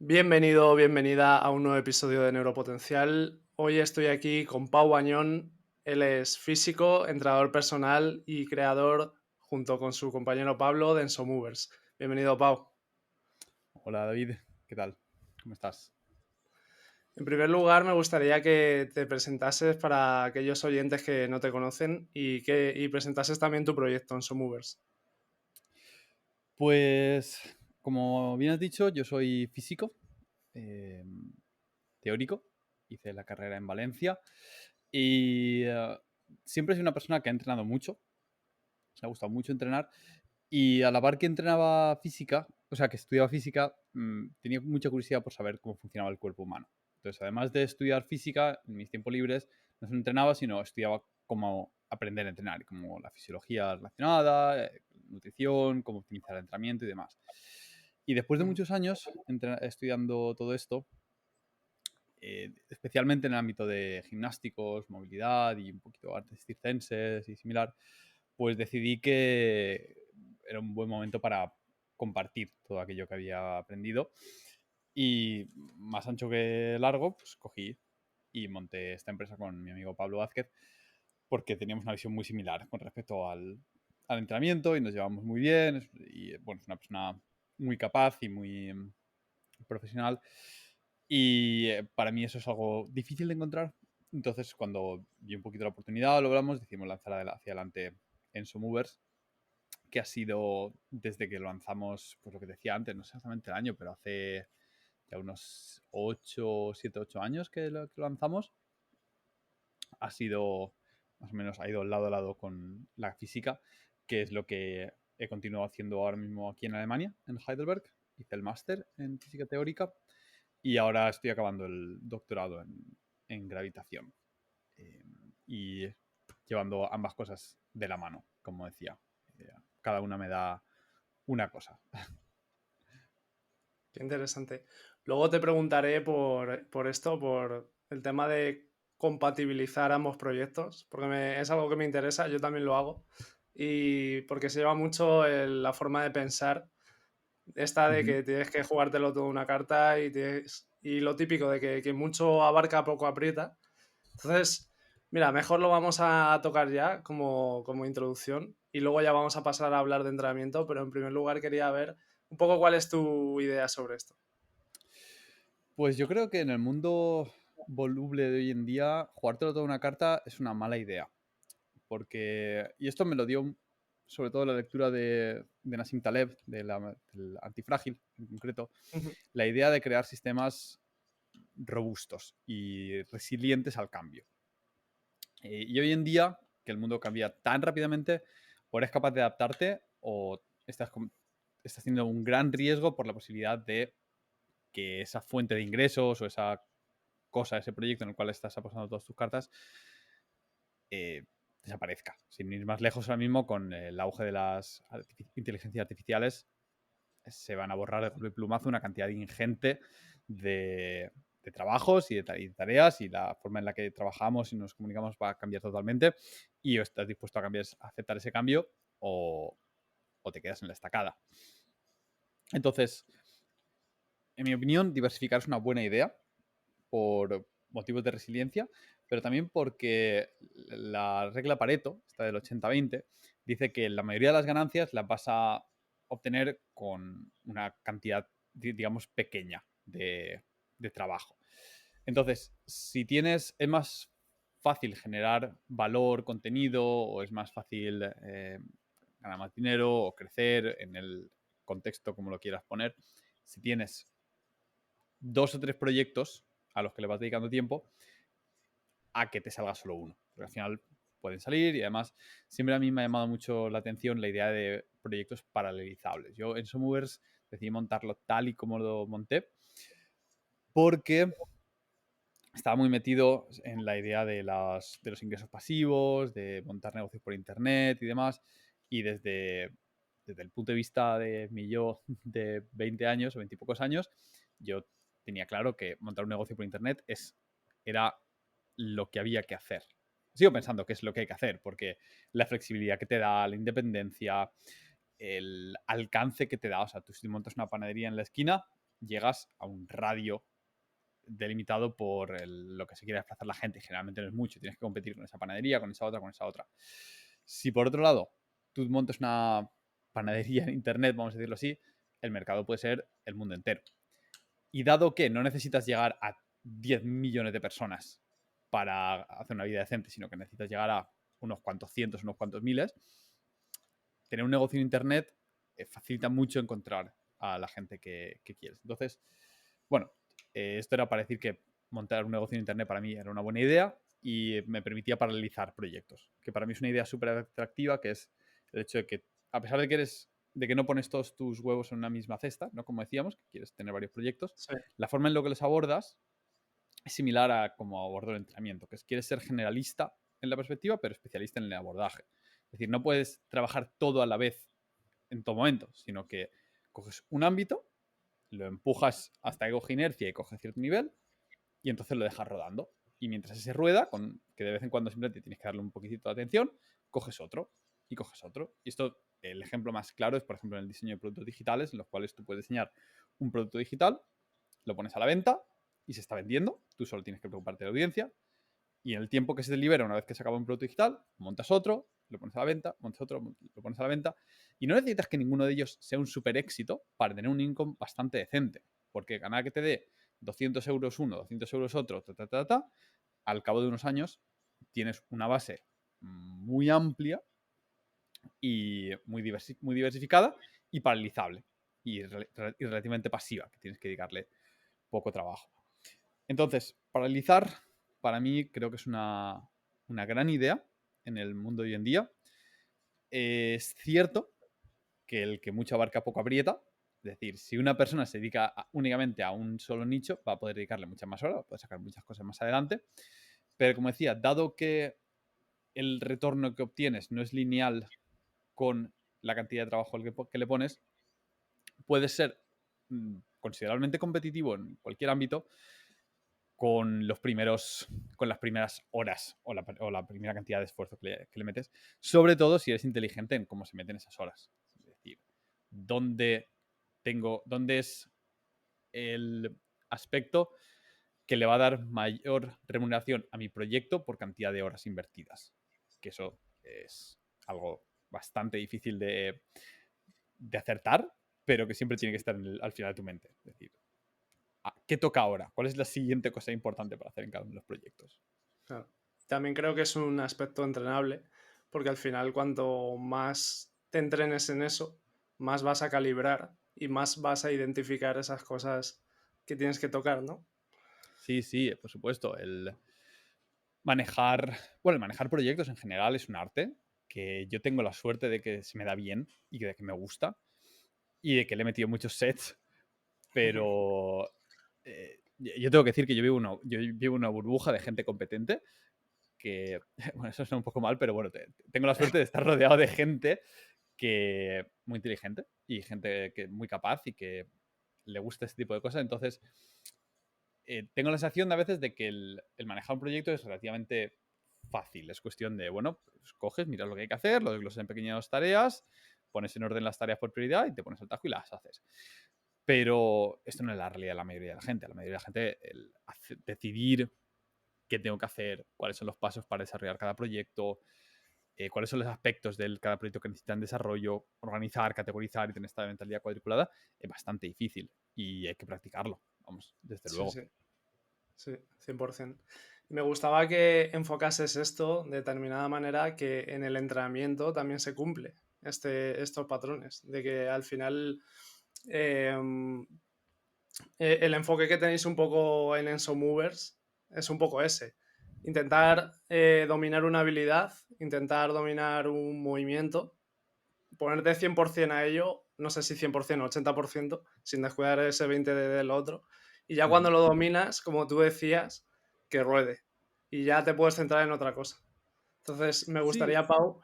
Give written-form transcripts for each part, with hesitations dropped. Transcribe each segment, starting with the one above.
Bienvenido, bienvenida a un nuevo episodio de Neuropotencial. Hoy estoy aquí con Pau Bañón. Él es físico, entrenador personal y creador, junto con su compañero Pablo, de Ensomovers. Bienvenido, Pau. Hola David, ¿qué tal? ¿Cómo estás? En primer lugar, me gustaría que te presentases para aquellos oyentes que no te conocen y presentases también tu proyecto, Ensomovers. Pues, como bien has dicho, yo soy físico, eh, teórico, hice la carrera en Valencia y siempre he sido una persona que ha entrenado mucho, me ha gustado mucho entrenar y a la par que entrenaba física, o sea, que estudiaba física, tenía mucha curiosidad por saber cómo funcionaba el cuerpo humano. Entonces, además de estudiar física, en mis tiempos libres no solo entrenaba, sino estudiaba cómo aprender a entrenar, como la fisiología relacionada, nutrición, cómo optimizar el entrenamiento y demás. Y después de Ujú. muchos años estudiando todo esto, especialmente en el ámbito de gimnásticos, movilidad y un poquito artes circenses y similar, pues decidí que era un buen momento para compartir todo aquello que había aprendido. Y más ancho que largo, pues cogí y monté esta empresa con mi amigo Pablo Vázquez porque teníamos una visión muy similar con respecto al entrenamiento y nos llevamos muy bien. Y bueno, es una persona muy capaz y muy profesional. Y para mí eso es algo difícil de encontrar. Entonces, cuando vi un poquito la oportunidad, lo hablamos, decidimos lanzar hacia adelante Enso Movers, que ha sido desde que lo lanzamos, pues lo que decía antes, no sé exactamente el año, pero hace ya unos 8, 7, 8 años que lo lanzamos. Ha sido, más o menos, ha ido lado a lado con la física, que es lo que he continuado haciendo ahora mismo aquí en Alemania, en Heidelberg. Hice el máster en física teórica y ahora estoy acabando el doctorado en gravitación. Eh, y llevando ambas cosas de la mano, como decía. Cada una me da una cosa. Qué interesante. Luego te preguntaré por esto, por el tema de compatibilizar ambos proyectos, porque es algo que me interesa, yo también lo hago, y porque se lleva mucho la forma de pensar, esta de Ujú. que tienes que jugártelo todo una carta y lo típico de que mucho abarca, poco aprieta. Entonces, mira, mejor lo vamos a tocar ya como introducción y luego ya vamos a pasar a hablar de entrenamiento, pero en primer lugar quería ver un poco cuál es tu idea sobre esto. Pues yo creo que en el mundo voluble de hoy en día, jugártelo toda una carta es una mala idea. Porque, y esto me lo dio sobre todo la lectura de Nassim Taleb, del antifrágil en concreto, Ujú. la idea de crear sistemas robustos y resilientes al cambio. Y hoy en día, que el mundo cambia tan rápidamente, o eres capaz de adaptarte o estás teniendo un gran riesgo por la posibilidad de que esa fuente de ingresos o esa cosa, ese proyecto en el cual estás apostando todas tus cartas, eh, desaparezca. Sin ir más lejos ahora mismo, con el auge de las inteligencias artificiales, se van a borrar de golpe y plumazo una cantidad ingente de trabajos y de tareas, y la forma en la que trabajamos y nos comunicamos va a cambiar totalmente. Y o estás dispuesto a a aceptar ese cambio o te quedas en la estacada. Entonces, en mi opinión, diversificar es una buena idea por motivos de resiliencia, pero también porque la regla Pareto, esta del 80-20, dice que la mayoría de las ganancias las vas a obtener con una cantidad, digamos, pequeña de trabajo. Entonces, si tienes, es más fácil generar valor, contenido, o es más fácil ganar más dinero o crecer en el contexto como lo quieras poner, si tienes 2 o 3 proyectos a los que le vas dedicando tiempo, a que te salga solo uno. Porque al final pueden salir y además siempre a mí me ha llamado mucho la atención la idea de proyectos paralelizables. Yo en Somovers decidí montarlo tal y como lo monté porque estaba muy metido en la idea de los ingresos pasivos, de montar negocios por internet y demás. Y desde el punto de vista de mi yo de 20 años o 20 y pocos años, yo tenía claro que montar un negocio por internet era lo que había que hacer. Sigo pensando que es lo que hay que hacer, porque la flexibilidad que te da, la independencia, el alcance que te da. O sea, tú si montas una panadería en la esquina, llegas a un radio delimitado por lo que se quiere desplazar la gente. Generalmente no es mucho, tienes que competir con esa panadería, con esa otra, con esa otra. Si por otro lado tú montas una panadería en internet, vamos a decirlo así, el mercado puede ser el mundo entero. Y dado que no necesitas llegar a 10 millones de personas para hacer una vida decente, sino que necesitas llegar a unos cuantos cientos, unos cuantos miles, tener un negocio en internet facilita mucho encontrar a la gente que quieres. Entonces, bueno, esto era para decir que montar un negocio en internet para mí era una buena idea y me permitía paralelizar proyectos, que para mí es una idea súper atractiva, que es el hecho de que, a pesar de que no pones todos tus huevos en una misma cesta, ¿no? Como decíamos, que quieres tener varios proyectos, Sí, la forma en la que los abordas es similar a como abordo el entrenamiento, que es quieres ser generalista en la perspectiva, pero especialista en el abordaje. Es decir, no puedes trabajar todo a la vez en todo momento, sino que coges un ámbito, lo empujas hasta que coge inercia y coge cierto nivel, y entonces lo dejas rodando. Y mientras ese rueda, que de vez en cuando simplemente tienes que darle un poquitito de atención, coges otro y coges otro. Y esto, el ejemplo más claro es, por ejemplo, en el diseño de productos digitales, en los cuales tú puedes diseñar un producto digital, lo pones a la venta y se está vendiendo. Tú solo tienes que preocuparte de la audiencia. Y en el tiempo que se te libera, una vez que se acaba un producto digital, montas otro, lo pones a la venta, montas otro, lo pones a la venta. Y no necesitas que ninguno de ellos sea un super éxito para tener un income bastante decente. Porque ganar que te dé 200 euros uno, 200 euros otro, al cabo de unos años tienes una base muy amplia y muy diversificada y paralizable y relativamente pasiva, que tienes que dedicarle poco trabajo. Entonces, paralizar para mí creo que es una gran idea en el mundo de hoy en día. Es cierto que el que mucho abarca poco aprieta. Es decir, si una persona se dedica únicamente a un solo nicho, va a poder dedicarle muchas más horas, va a poder sacar muchas cosas más adelante. Pero como decía, dado que el retorno que obtienes no es lineal con la cantidad de trabajo que le pones, puedes ser considerablemente competitivo en cualquier ámbito con las primeras horas o la primera cantidad de esfuerzo que le metes, sobre todo si eres inteligente en cómo se meten esas horas. Es decir, dónde es el aspecto que le va a dar mayor remuneración a mi proyecto por cantidad de horas invertidas. Que eso es algo bastante difícil de acertar, pero que siempre tiene que estar al final de tu mente. Es decir, ¿qué toca ahora? ¿Cuál es la siguiente cosa importante para hacer en cada uno de los proyectos? claro. También creo que es un aspecto entrenable, porque al final cuanto más te entrenes en eso, más vas a calibrar y más vas a identificar esas cosas que tienes que tocar, ¿no? Sí, sí, por supuesto. El manejar proyectos en general es un arte que yo tengo la suerte de que se me da bien y de que me gusta y de que le he metido muchos sets, pero yo tengo que decir que yo vivo una burbuja de gente competente que, bueno, eso suena un poco mal, pero bueno, tengo la suerte de estar rodeado de gente que muy inteligente y gente que muy capaz y que le gusta este tipo de cosas. Entonces, tengo la sensación de a veces de que el manejar un proyecto es relativamente fácil. Es cuestión de, bueno, pues coges, miras lo que hay que hacer, lo desglosas en pequeñas tareas, pones en orden las tareas por prioridad y te pones al tajo y las haces. Pero esto no es la realidad de la mayoría de la gente. La mayoría de la gente, decidir qué tengo que hacer, cuáles son los pasos para desarrollar cada proyecto, cuáles son los aspectos de cada proyecto que necesitan desarrollo, organizar, categorizar y tener esta mentalidad cuadriculada, es bastante difícil y hay que practicarlo, vamos, desde Sí, luego. sí, sí, 100%. Y me gustaba que enfocases esto de determinada manera que en el entrenamiento también se cumple estos patrones, de que al final el enfoque que tenéis un poco en Enso Movers es un poco ese. Intentar dominar una habilidad, intentar dominar un movimiento, ponerte 100% a ello, no sé si 100% o 80%, sin descuidar ese 20% del otro. Y ya cuando lo dominas, como tú decías, que ruede. Y ya te puedes centrar en otra cosa. Entonces, me Sí, gustaría, Pau,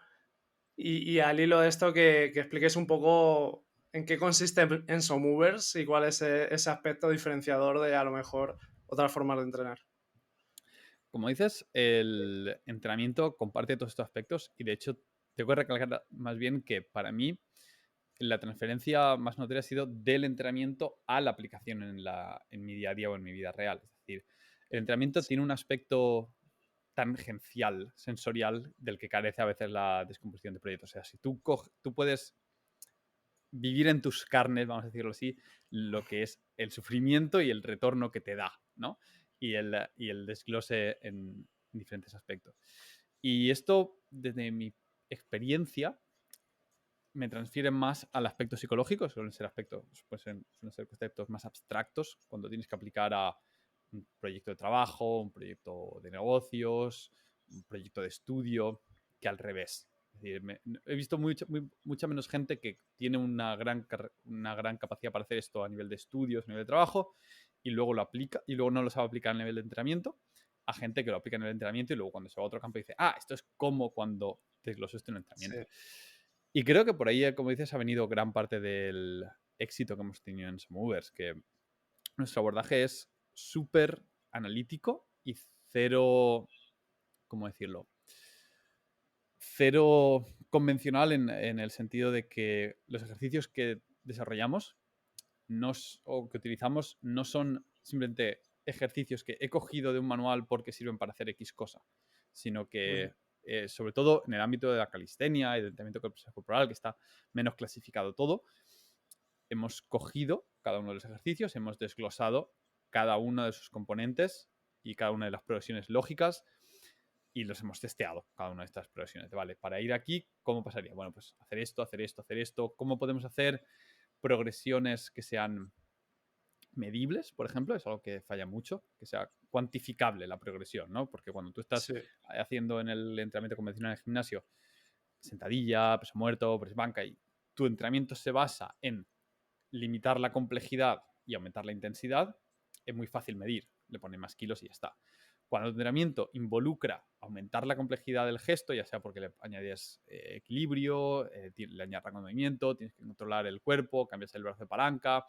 y al hilo de esto, que expliques un poco en qué consiste Enso Movers y cuál es ese aspecto diferenciador de a lo mejor otras formas de entrenar. como dices, el entrenamiento comparte todos estos aspectos y de hecho tengo que recalcar más bien que para mí la transferencia más notoria ha sido del entrenamiento a la aplicación en mi día a día o en mi vida real. Es decir, el entrenamiento Sí, tiene un aspecto tangencial, sensorial, del que carece a veces la descomposición de proyectos. O sea, si tú puedes vivir en tus carnes, vamos a decirlo así, lo que es el sufrimiento y el retorno que te da, ¿no? Y el desglose en diferentes aspectos. Y esto, desde mi experiencia, me transfieren más al aspecto psicológico, suelen ser conceptos más abstractos cuando tienes que aplicar a un proyecto de trabajo, un proyecto de negocios, un proyecto de estudio, que al revés. Es decir, he visto mucha menos gente que tiene una gran capacidad para hacer esto a nivel de estudios, a nivel de trabajo, y luego lo aplica, y luego no lo sabe aplicar a nivel de entrenamiento, a gente que lo aplica en el entrenamiento y luego cuando se va a otro campo dice, esto es como cuando desgloso esto en el sí, entrenamiento. Y creo que por ahí, como dices, ha venido gran parte del éxito que hemos tenido en Movers, que nuestro abordaje es súper analítico y cero, ¿cómo decirlo? Cero convencional en el sentido de que los ejercicios que desarrollamos o que utilizamos no son simplemente ejercicios que he cogido de un manual porque sirven para hacer X cosa, sino mm, que, sobre todo en el ámbito de la calistenia y del entrenamiento corporal, que está menos clasificado todo, hemos cogido cada uno de los ejercicios, hemos desglosado cada uno de sus componentes y cada una de las progresiones lógicas y los hemos testeado, cada una de estas progresiones. Vale, para ir aquí, ¿cómo pasaría? Bueno, pues hacer esto, hacer esto, hacer esto. ¿Cómo podemos hacer progresiones que sean medibles, por ejemplo? Es algo que falla mucho, que sea cuantificable la progresión, ¿no? Porque cuando tú estás sí, haciendo en el entrenamiento convencional en el gimnasio sentadilla, peso muerto, press banca, y tu entrenamiento se basa en limitar la complejidad y aumentar la intensidad, es muy fácil medir. Le pones más kilos y ya está. Cuando el entrenamiento involucra aumentar la complejidad del gesto, ya sea porque le añades equilibrio, le añades rango de movimiento, tienes que controlar el cuerpo, cambias el brazo de palanca.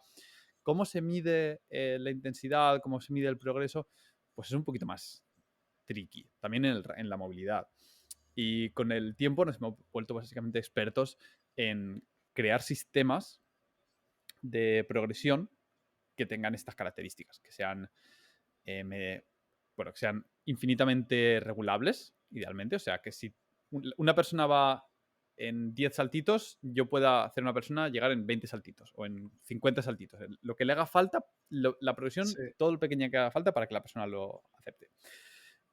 ¿Cómo se mide la intensidad? ¿Cómo se mide el progreso? Pues es un poquito más tricky. También en la movilidad. Y con el tiempo nos hemos vuelto básicamente expertos en crear sistemas de progresión que tengan estas características, que sean, que sean infinitamente regulables, idealmente. O sea, que si una persona va en 10 saltitos, yo pueda hacer una persona llegar en 20 saltitos o en 50 saltitos. Lo que le haga falta, la progresión, sí, todo lo pequeño que haga falta para que la persona lo acepte.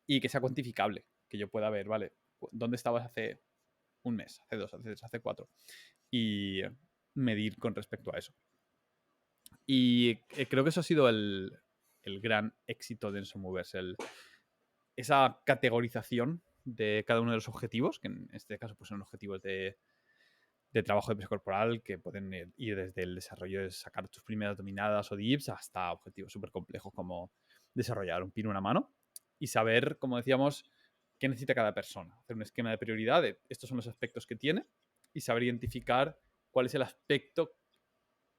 Y que sea cuantificable, que yo pueda ver, vale, ¿dónde estabas hace un mes, hace 2, hace 3, hace 4? Y medir con respecto a eso. Y creo que eso ha sido el gran éxito de Ensomovers, esa categorización de cada uno de los objetivos, que en este caso pues, son objetivos de trabajo de peso corporal, que pueden ir desde el desarrollo de sacar tus primeras dominadas o dips hasta objetivos súper complejos como desarrollar un pin una mano y saber, como decíamos, qué necesita cada persona. Hacer un esquema de prioridad de estos son los aspectos que tiene y saber identificar cuál es el aspecto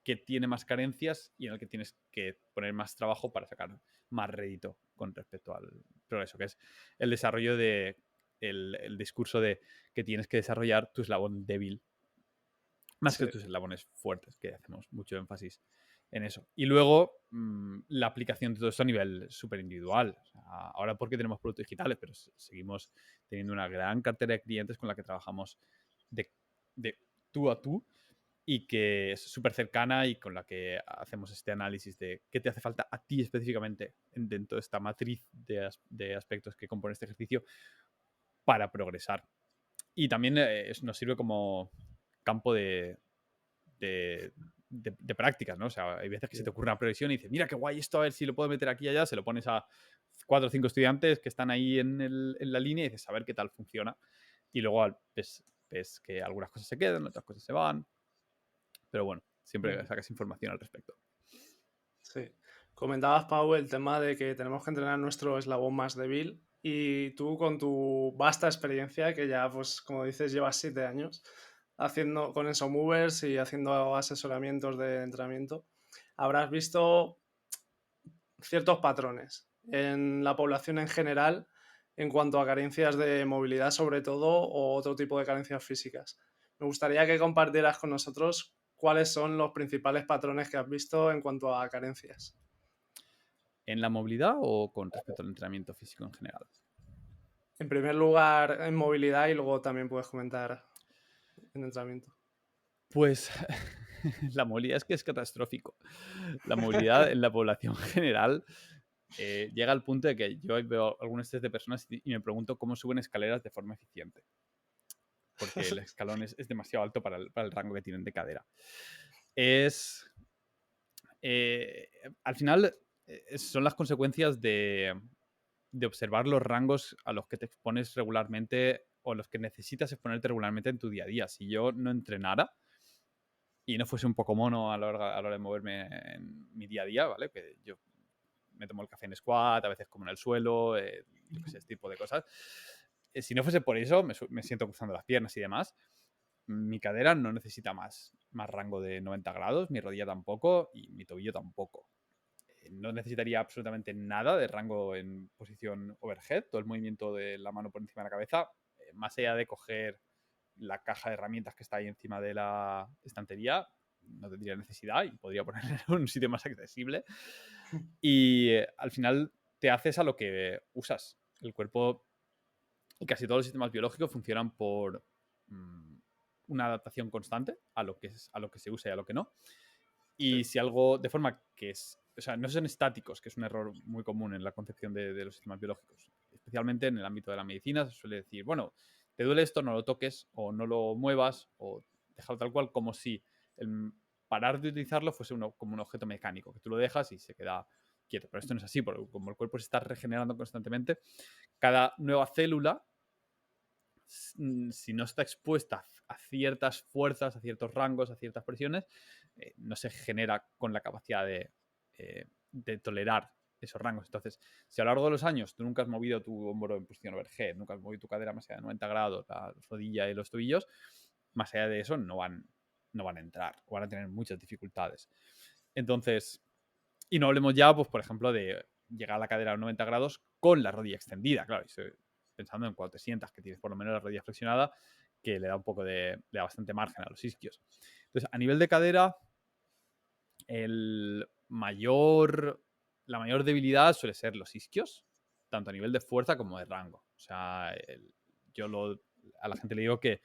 que tiene más carencias y en el que tienes que poner más trabajo para sacar más rédito con respecto al progreso, que es el desarrollo de el discurso de que tienes que desarrollar tu eslabón débil más sí, que tus eslabones fuertes, que hacemos mucho énfasis en eso. Y luego la aplicación de todo esto a nivel súper individual. O sea, ahora porque tenemos productos digitales, pero seguimos teniendo una gran cartera de clientes con la que trabajamos de, de tú a tú y que es súper cercana y con la que hacemos este análisis de qué te hace falta a ti específicamente dentro de esta matriz de aspectos que compone este ejercicio para progresar. Y también nos sirve como campo de prácticas, ¿no? O sea, hay veces que se te ocurre una progresión y dices, mira qué guay esto, a ver si lo puedo meter aquí y allá, se lo pones a 4 o 5 estudiantes que están ahí en la línea y dices, a ver qué tal funciona. Y luego ves que algunas cosas se quedan, otras cosas se van, pero bueno, siempre mm, sacas información al respecto. sí. Comentabas, Pau, el tema de que tenemos que entrenar nuestro eslabón más débil y tú con tu vasta experiencia, que ya, pues, como dices, llevas 7 años haciendo con eso movers y haciendo asesoramientos de entrenamiento, habrás visto ciertos patrones en la población en general en cuanto a carencias de movilidad sobre todo o otro tipo de carencias físicas. Me gustaría que compartieras con nosotros cuáles son los principales patrones que has visto en cuanto a carencias. ¿En la movilidad o con respecto al entrenamiento físico en general? En primer lugar, en movilidad y luego también puedes comentar en entrenamiento. Pues la movilidad es que es catastrófico. La movilidad en la población general llega al punto de que yo veo algunos test de personas y me pregunto cómo suben escaleras de forma eficiente. Porque el escalón es demasiado alto para el rango que tienen de cadera. Al final, son las consecuencias de observar los rangos a los que te expones regularmente o a los que necesitas exponerte regularmente en tu día a día. Si yo no entrenara y no fuese un poco mono a la hora de moverme en mi día a día, ¿vale? Que yo me tomo el café en squat, a veces como en el suelo, yo qué sé, este tipo de cosas. Si no fuese por eso, me siento cruzando las piernas y demás. Mi cadera no necesita más rango de 90 grados, mi rodilla tampoco y mi tobillo tampoco. No necesitaría absolutamente nada de rango en posición overhead, todo el movimiento de la mano por encima de la cabeza, más allá de coger la caja de herramientas que está ahí encima de la estantería, no tendría necesidad y podría ponerla en un sitio más accesible. Y al final te haces a lo que usas. El cuerpo y casi todos los sistemas biológicos funcionan por una adaptación constante a lo que se usa y a lo que no. Y si algo, de forma que es, o sea, no son estáticos, que es un error muy común en la concepción de los sistemas biológicos, especialmente en el ámbito de la medicina, se suele decir, bueno, te duele esto, no lo toques, o no lo muevas, o déjalo tal cual, como si el parar de utilizarlo fuese como un objeto mecánico, que tú lo dejas y se queda quieto. Pero esto no es así, porque como el cuerpo se está regenerando constantemente, cada nueva célula, si no está expuesta a ciertas fuerzas, a ciertos rangos, a ciertas presiones, no se genera con la capacidad de tolerar esos rangos. Entonces, si a lo largo de los años tú nunca has movido tu hombro en posición overhead, nunca has movido tu cadera más allá de 90 grados, la rodilla y los tobillos, más allá de eso no van a entrar o van a tener muchas dificultades. Entonces, y no hablemos ya, pues, por ejemplo, de llegar a la cadera a 90 grados con la rodilla extendida, claro, pensando en cuando te sientas, que tienes por lo menos la rodilla flexionada, que le da un poco le da bastante margen a los isquios. Entonces, a nivel de cadera, la mayor debilidad suele ser los isquios, tanto a nivel de fuerza como de rango. O sea, a la gente le digo que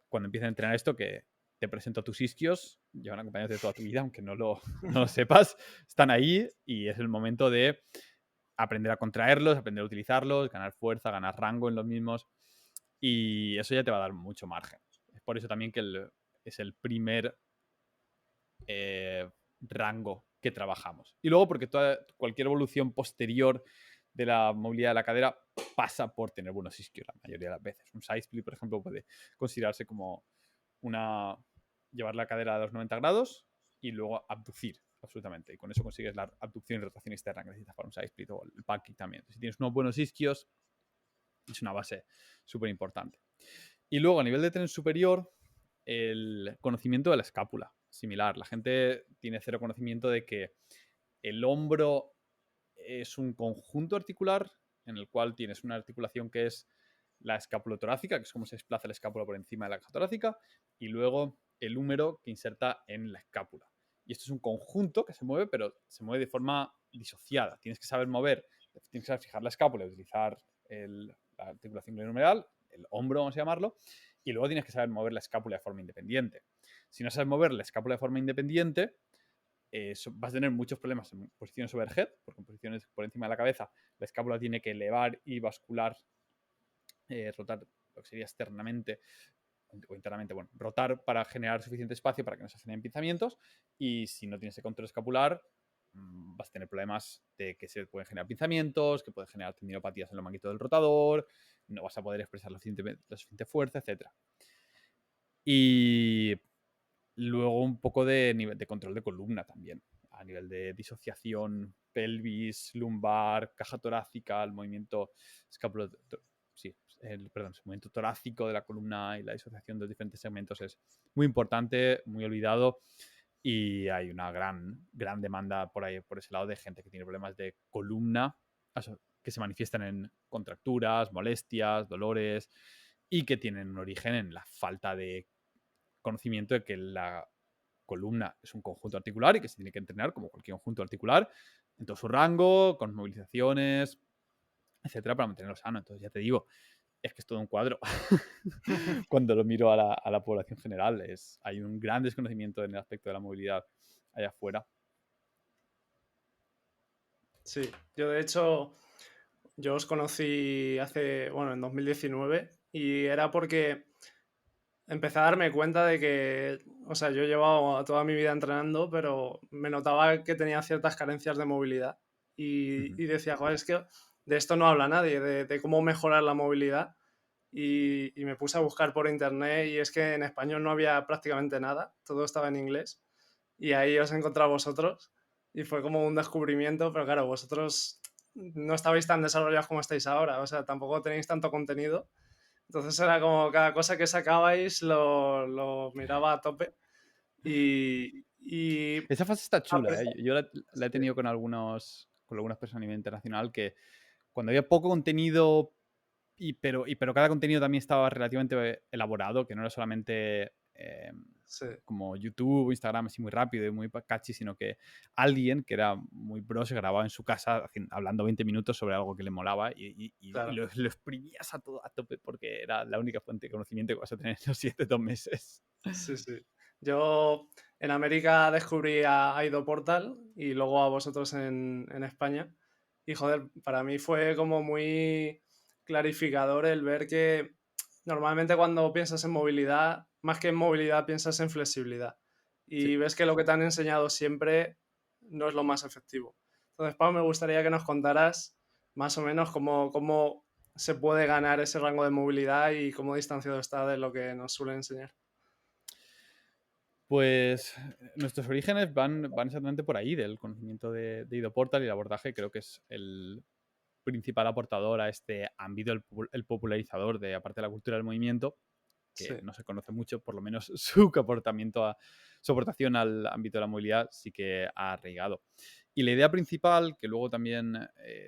cuando empiecen a entrenar esto, que te presento a tus isquios, llevan acompañados de toda tu vida, aunque no lo sepas, están ahí y es el momento de aprender a contraerlos, aprender a utilizarlos, ganar fuerza, ganar rango en los mismos y eso ya te va a dar mucho margen. Es por eso también que es el primer rango que trabajamos. Y luego porque cualquier evolución posterior de la movilidad de la cadera pasa por tener buenos isquios la mayoría de las veces. Un side split, por ejemplo, puede considerarse como llevar la cadera a los 90 grados y luego abducir absolutamente. Y con eso consigues la abducción y rotación externa que necesitas para un side split o el pancake también. Si tienes unos buenos isquios, es una base súper importante. Y luego a nivel de tren superior, el conocimiento de la escápula, similar. La gente tiene cero conocimiento de que el hombro es un conjunto articular en el cual tienes una articulación que es la escapulotorácica, que es como se desplaza la escápula por encima de la caja torácica, y luego el húmero que inserta en la escápula. Y esto es un conjunto que se mueve, pero se mueve de forma disociada. Tienes que saber fijar la escápula, utilizar la articulación glenohumeral, el hombro, vamos a llamarlo, y luego tienes que saber mover la escápula de forma independiente. Si no sabes mover la escápula de forma independiente, vas a tener muchos problemas en posiciones overhead, porque en posiciones por encima de la cabeza la escápula tiene que elevar y bascular, rotar lo que sería externamente o internamente, bueno, rotar para generar suficiente espacio para que no se generen pinzamientos, y si no tienes el control escapular vas a tener problemas de que se pueden generar pinzamientos, que pueden generar tendinopatías en los manguitos del rotador, no vas a poder expresar la suficiente fuerza, etc. Y luego un poco de nivel de control de columna también, a nivel de disociación, pelvis, lumbar, caja torácica, el movimiento el movimiento torácico de la columna y la disociación de los diferentes segmentos es muy importante, muy olvidado, y hay una gran demanda por ahí, por ese lado, de gente que tiene problemas de columna, que se manifiestan en contracturas, molestias, dolores, y que tienen un origen en la falta de conocimiento de que la columna es un conjunto articular y que se tiene que entrenar como cualquier conjunto articular en todo su rango, con movilizaciones, etcétera, para mantenerlo sano. Entonces, ya te digo, es que es todo un cuadro. Cuando lo miro a la población general, hay un gran desconocimiento en el aspecto de la movilidad allá afuera. Sí, yo de hecho, yo os conocí en 2019 y era porque empecé a darme cuenta de que, o sea, yo he llevado toda mi vida entrenando, pero me notaba que tenía ciertas carencias de movilidad y decía, joder, es que de esto no habla nadie, de cómo mejorar la movilidad. Y me puse a buscar por internet y es que en español no había prácticamente nada, todo estaba en inglés y ahí os he encontrado vosotros y fue como un descubrimiento, pero claro, vosotros no estabais tan desarrollados como estáis ahora, o sea, tampoco tenéis tanto contenido, entonces era como cada cosa que sacabais lo miraba a tope y Esa fase está a chula, pesar- ¿eh? Yo la he sí, tenido con algunas personas a nivel internacional que cuando había poco contenido, pero cada contenido también estaba relativamente elaborado, que no era solamente sí, como YouTube o Instagram así muy rápido y muy catchy, sino que alguien que era muy pro se grababa en su casa hablando 20 minutos sobre algo que le molaba y claro. lo exprimías a tope porque era la única fuente de conocimiento que vas a tener en los siguientes 2 meses. Sí, sí. Yo en América descubrí a Aido Portal y luego a vosotros en España. Y joder, para mí fue como muy clarificador el ver que normalmente cuando piensas en movilidad, más que en movilidad, piensas en flexibilidad. Sí. Y ves que lo que te han enseñado siempre no es lo más efectivo. Entonces, Pau, me gustaría que nos contaras más o menos cómo se puede ganar ese rango de movilidad y cómo distanciado está de lo que nos suelen enseñar. Pues nuestros orígenes van exactamente por ahí, del conocimiento de Ido Portal y el abordaje. Creo que es el principal aportador a este ámbito, el popularizador de, aparte de la cultura del movimiento, Sí. que no se conoce mucho, por lo menos su aportación al ámbito de la movilidad sí que ha arraigado. Y la idea principal, que luego también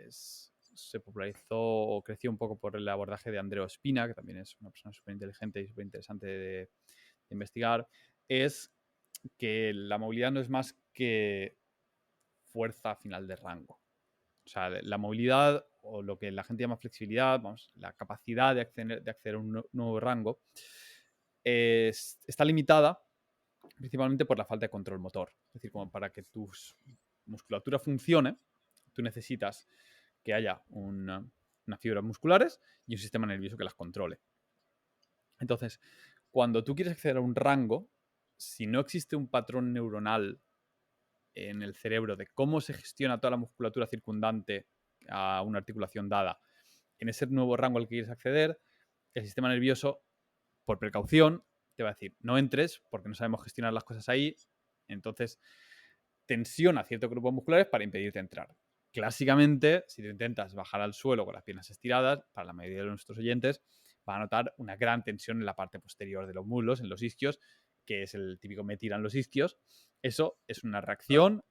se popularizó o creció un poco por el abordaje de Andreo Spina, que también es una persona súper inteligente y súper interesante de investigar, es que la movilidad no es más que fuerza final de rango. O sea, la movilidad o lo que la gente llama flexibilidad, vamos, la capacidad de acceder a un nuevo rango, está limitada principalmente por la falta de control motor. Es decir, como para que tu musculatura funcione, tú necesitas que haya unas fibras musculares y un sistema nervioso que las controle. Entonces, cuando tú quieres acceder a un rango, si no existe un patrón neuronal en el cerebro de cómo se gestiona toda la musculatura circundante a una articulación dada en ese nuevo rango al que quieres acceder, el sistema nervioso, por precaución, te va a decir, no entres porque no sabemos gestionar las cosas ahí, entonces tensiona ciertos grupos musculares para impedirte entrar. Clásicamente, si te intentas bajar al suelo con las piernas estiradas, para la mayoría de nuestros oyentes, van a notar una gran tensión en la parte posterior de los muslos, en los isquios, que es el típico me tiran los isquios. Eso es una reacción,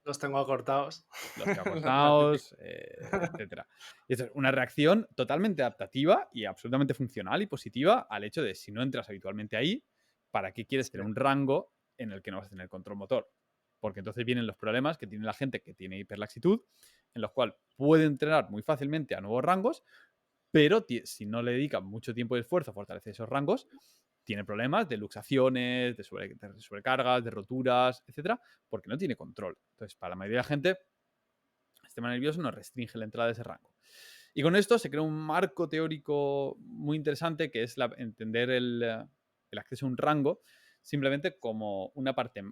Los tengo acortados. los tengo La típica. cortados, etcétera. Y esto es una reacción totalmente adaptativa y absolutamente funcional y positiva al hecho de si no entras habitualmente ahí, ¿para qué quieres Sí, tener un rango en el que no vas a tener control motor? Porque entonces vienen los problemas que tiene la gente que tiene hiperlaxitud, en los cuales puede entrenar muy fácilmente a nuevos rangos, pero si no le dedica mucho tiempo y esfuerzo a fortalecer esos rangos, tiene problemas de luxaciones, de sobrecargas, de roturas, etcétera, porque no tiene control. Entonces, para la mayoría de la gente, el sistema nervioso nos restringe la entrada de ese rango. Y con esto se crea un marco teórico muy interesante que es entender el acceso a un rango simplemente como una parte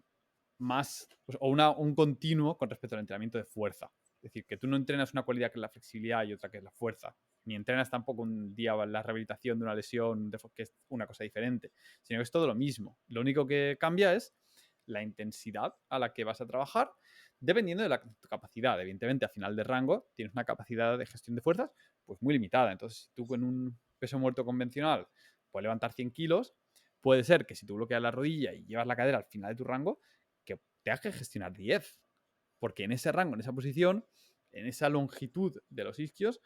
más, pues, o un continuo con respecto al entrenamiento de fuerza. Es decir, que tú no entrenas una cualidad que es la flexibilidad y otra que es la fuerza. Ni entrenas tampoco un día la rehabilitación de una lesión, que es una cosa diferente, sino que es todo lo mismo. Lo único que cambia es la intensidad a la que vas a trabajar, dependiendo de tu capacidad. Evidentemente, a final de rango tienes una capacidad de gestión de fuerzas pues muy limitada. Entonces, si tú con un peso muerto convencional puedes levantar 100 kilos, puede ser que si tú bloqueas la rodilla y llevas la cadera al final de tu rango, que tengas que gestionar 10. Porque en ese rango, en esa posición, en esa longitud de los isquios,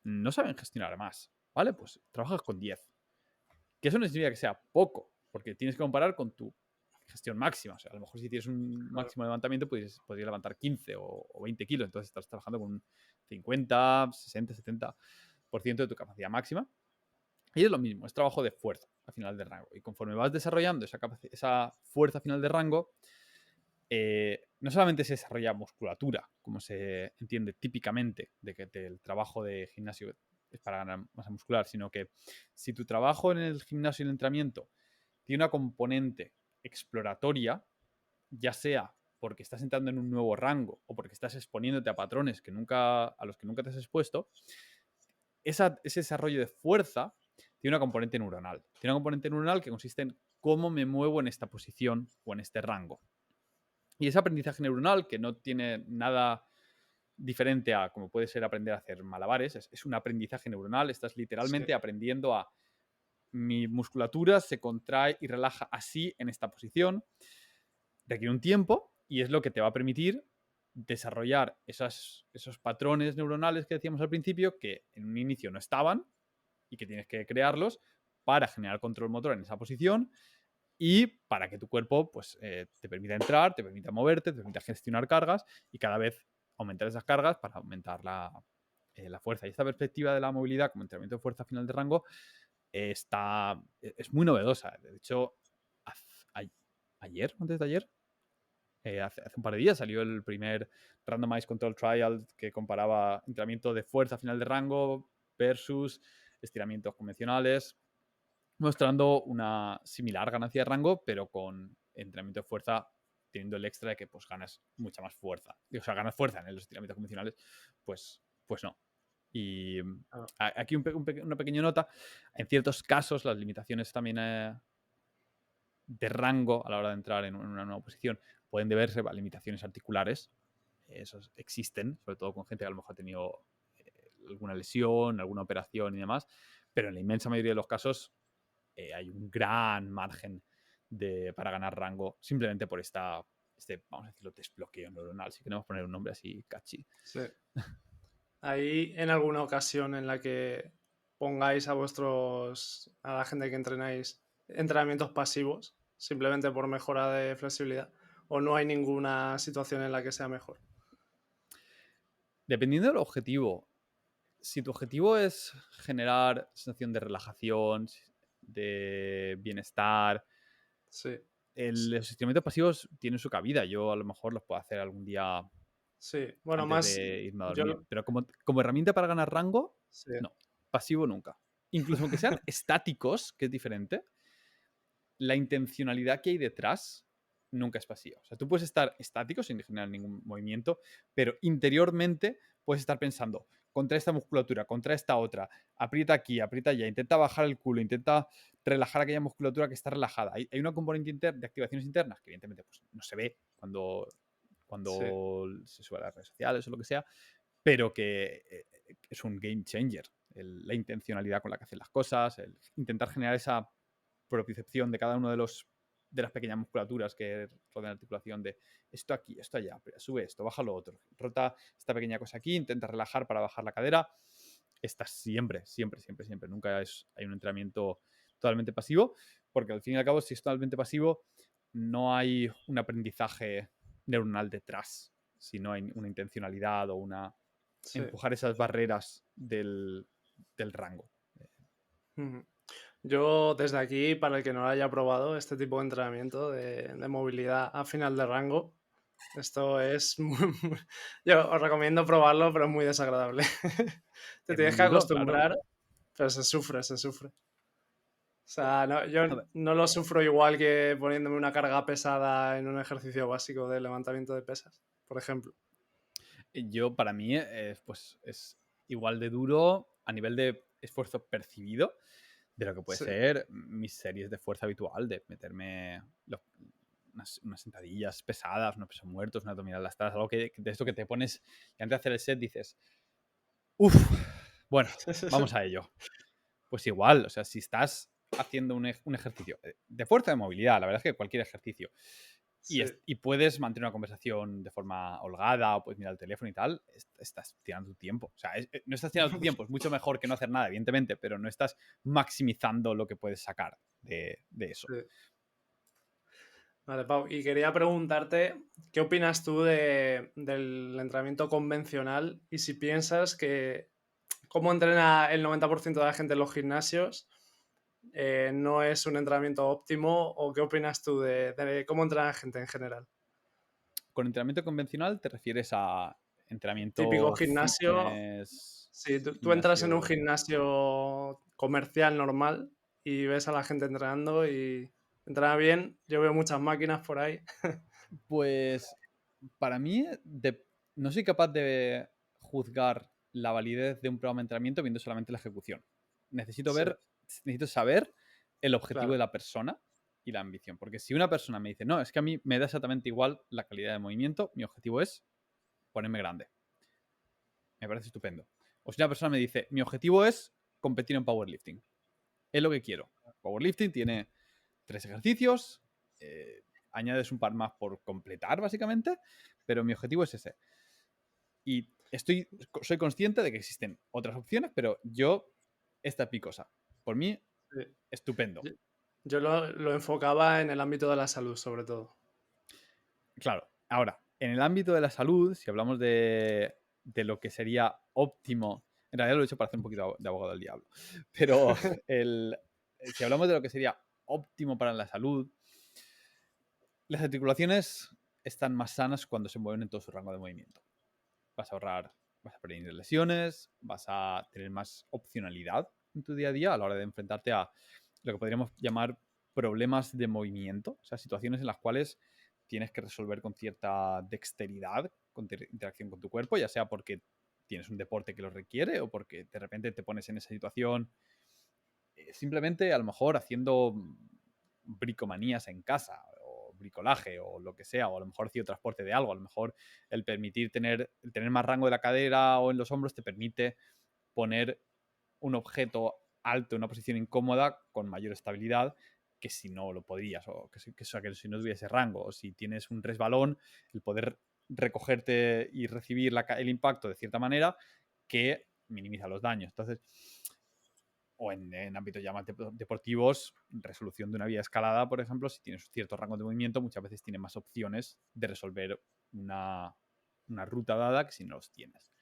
no saben gestionar más. ¿Vale? Pues trabajas con 10. Que eso no significa que sea poco, porque tienes que comparar con tu gestión máxima. O sea, a lo mejor si tienes un máximo de levantamiento, pues podrías levantar 15 o 20 kilos. Entonces estás trabajando con un 50, 60, 70% de tu capacidad máxima. Y es lo mismo, es trabajo de fuerza a final de rango. Y conforme vas desarrollando esa fuerza a final de rango, no solamente se desarrolla musculatura, como se entiende típicamente de que el trabajo de gimnasio es para ganar masa muscular, sino que si tu trabajo en el gimnasio y el entrenamiento tiene una componente exploratoria, ya sea porque estás entrando en un nuevo rango o porque estás exponiéndote a patrones a los que nunca te has expuesto, ese desarrollo de fuerza tiene una componente neuronal. Tiene una componente neuronal que consiste en cómo me muevo en esta posición o en este rango. Y ese aprendizaje neuronal, que no tiene nada diferente a como puede ser aprender a hacer malabares, es un aprendizaje neuronal. Estás literalmente aprendiendo a mi musculatura se contrae y relaja así en esta posición. Requiere un tiempo y es lo que te va a permitir desarrollar esos patrones neuronales que decíamos al principio, que en un inicio no estaban y que tienes que crearlos para generar control motor en esa posición y para que tu cuerpo pues, te permita entrar, te permita moverte, te permita gestionar cargas y cada vez aumentar esas cargas para aumentar la fuerza. Y esta perspectiva de la movilidad como entrenamiento de fuerza final de rango es muy novedosa. De hecho, antes de ayer, hace un par de días salió el primer Randomized Control Trial que comparaba entrenamiento de fuerza final de rango versus estiramientos convencionales, mostrando una similar ganancia de rango, pero con entrenamiento de fuerza teniendo el extra de que pues ganas mucha más fuerza. O sea, ganas fuerza en los estiramientos convencionales, pues no. Y aquí una pequeña nota. En ciertos casos, las limitaciones también de rango a la hora de entrar en una nueva posición pueden deberse a limitaciones articulares. Esos existen, sobre todo con gente que a lo mejor ha tenido alguna lesión, alguna operación y demás, pero en la inmensa mayoría de los casos hay un gran margen para ganar rango simplemente por vamos a decirlo, desbloqueo neuronal. Si queremos poner un nombre así catchy. Sí. ¿Hay en alguna ocasión en la que pongáis a la gente que entrenáis entrenamientos pasivos, simplemente por mejora de flexibilidad? ¿O no hay ninguna situación en la que sea mejor? Dependiendo del objetivo. Si tu objetivo es generar sensación de relajación, de bienestar, Sí. los estiramientos pasivos tienen su cabida. Yo a lo mejor los puedo hacer algún día Sí, bueno, antes más de irme a yo, dormir. Pero como herramienta para ganar rango, sí, no. Pasivo nunca. Incluso aunque sean estáticos, que es diferente, la intencionalidad que hay detrás nunca es pasiva. O sea, tú puedes estar estático sin generar ningún movimiento, pero interiormente puedes estar pensando contra esta musculatura, contra esta otra, aprieta aquí, aprieta allá, intenta bajar el culo, intenta relajar aquella musculatura que está relajada. Hay una componente de activaciones internas que evidentemente pues, no se ve cuando sí. se sube a las redes sociales o lo que sea, pero que es un game changer. La intencionalidad con la que hacen las cosas, el intentar generar esa propiocepción de cada uno de las pequeñas musculaturas que rodean la articulación de esto aquí, esto allá, sube esto, baja lo otro, rota esta pequeña cosa aquí, intenta relajar para bajar la cadera. Está siempre, siempre, siempre, siempre. Nunca hay un entrenamiento totalmente pasivo, porque al fin y al cabo, si es totalmente pasivo, no hay un aprendizaje neuronal detrás, si no hay una intencionalidad o Sí. empujar esas barreras del rango. Yo desde aquí, para el que no lo haya probado, este tipo de entrenamiento de movilidad a final de rango, esto es yo os recomiendo probarlo, pero es muy desagradable. Te Es tienes muy que duro, claro. acostumbrar, pero se sufre, se sufre. O sea, yo A ver, no lo sufro igual que poniéndome una carga pesada en un ejercicio básico de levantamiento de pesas, por ejemplo. para mí, pues es igual de duro a nivel de esfuerzo percibido de lo que puede Sí, ser mis series de fuerza habitual, de meterme unas sentadillas pesadas, unos pesos muertos, una abdominal lastradas, algo de esto que te pones y antes de hacer el set dices, uff, bueno, vamos a ello. Pues igual, o sea, si estás haciendo un ejercicio de fuerza de movilidad, la verdad es que cualquier ejercicio, sí. y puedes mantener una conversación de forma holgada o puedes mirar el teléfono y tal, estás tirando tu tiempo. O sea, no estás tirando tu tiempo, es mucho mejor que no hacer nada, evidentemente, pero no estás maximizando lo que puedes sacar de eso. Sí. Vale, Pau, y quería preguntarte, ¿qué opinas tú del entrenamiento convencional y si piensas que cómo entrena el 90% de la gente en los gimnasios no es un entrenamiento óptimo o qué opinas tú de cómo entrena la gente en general? Con entrenamiento convencional te refieres a Típico entrenamiento gimnasio, fitness, si tú entras en un gimnasio. gimnasio comercial normal y ves a la gente entrenando y entrena bien, yo veo muchas máquinas por ahí. Pues para mí no soy capaz de juzgar la validez de un programa de entrenamiento viendo solamente la ejecución. Sí, Necesito saber el objetivo claro, de la persona y la ambición. Porque si una persona me dice, no, es que a mí me da exactamente igual la calidad de movimiento, mi objetivo es ponerme grande. Me parece estupendo. O si una persona me dice, mi objetivo es competir en powerlifting. Es lo que quiero. Powerlifting tiene 3 ejercicios, añades un par más por completar, básicamente, pero mi objetivo es ese. Y soy consciente de que existen otras opciones, pero esta es mi cosa. Por mí, sí. estupendo. Yo, yo lo enfocaba en el ámbito de la salud, sobre todo. Claro, ahora, en el ámbito de la salud, si hablamos de lo que sería óptimo, en realidad lo he hecho para hacer un poquito de abogado del diablo, pero si hablamos de lo que sería óptimo para la salud, las articulaciones están más sanas cuando se mueven en todo su rango de movimiento. Vas a ahorrar, vas a prevenir lesiones, vas a tener más opcionalidad en tu día a día a la hora de enfrentarte a lo que podríamos llamar problemas de movimiento, o sea, situaciones en las cuales tienes que resolver con cierta dexteridad, con interacción con tu cuerpo, ya sea porque tienes un deporte que lo requiere o porque de repente te pones en esa situación simplemente a lo mejor haciendo bricomanías en casa o bricolaje o lo que sea, o a lo mejor haciendo transporte de algo, a lo mejor el tener más rango de la cadera o en los hombros te permite poner un objeto alto en una posición incómoda con mayor estabilidad que si no lo podrías, o que si no tuviese rango, o si tienes un resbalón, el poder recogerte y recibir el impacto de cierta manera que minimiza los daños. Entonces, o en ámbitos ya más deportivos, resolución de una vía escalada, por ejemplo, si tienes cierto rango de movimiento, muchas veces tienes más opciones de resolver una ruta dada que si no los tienes.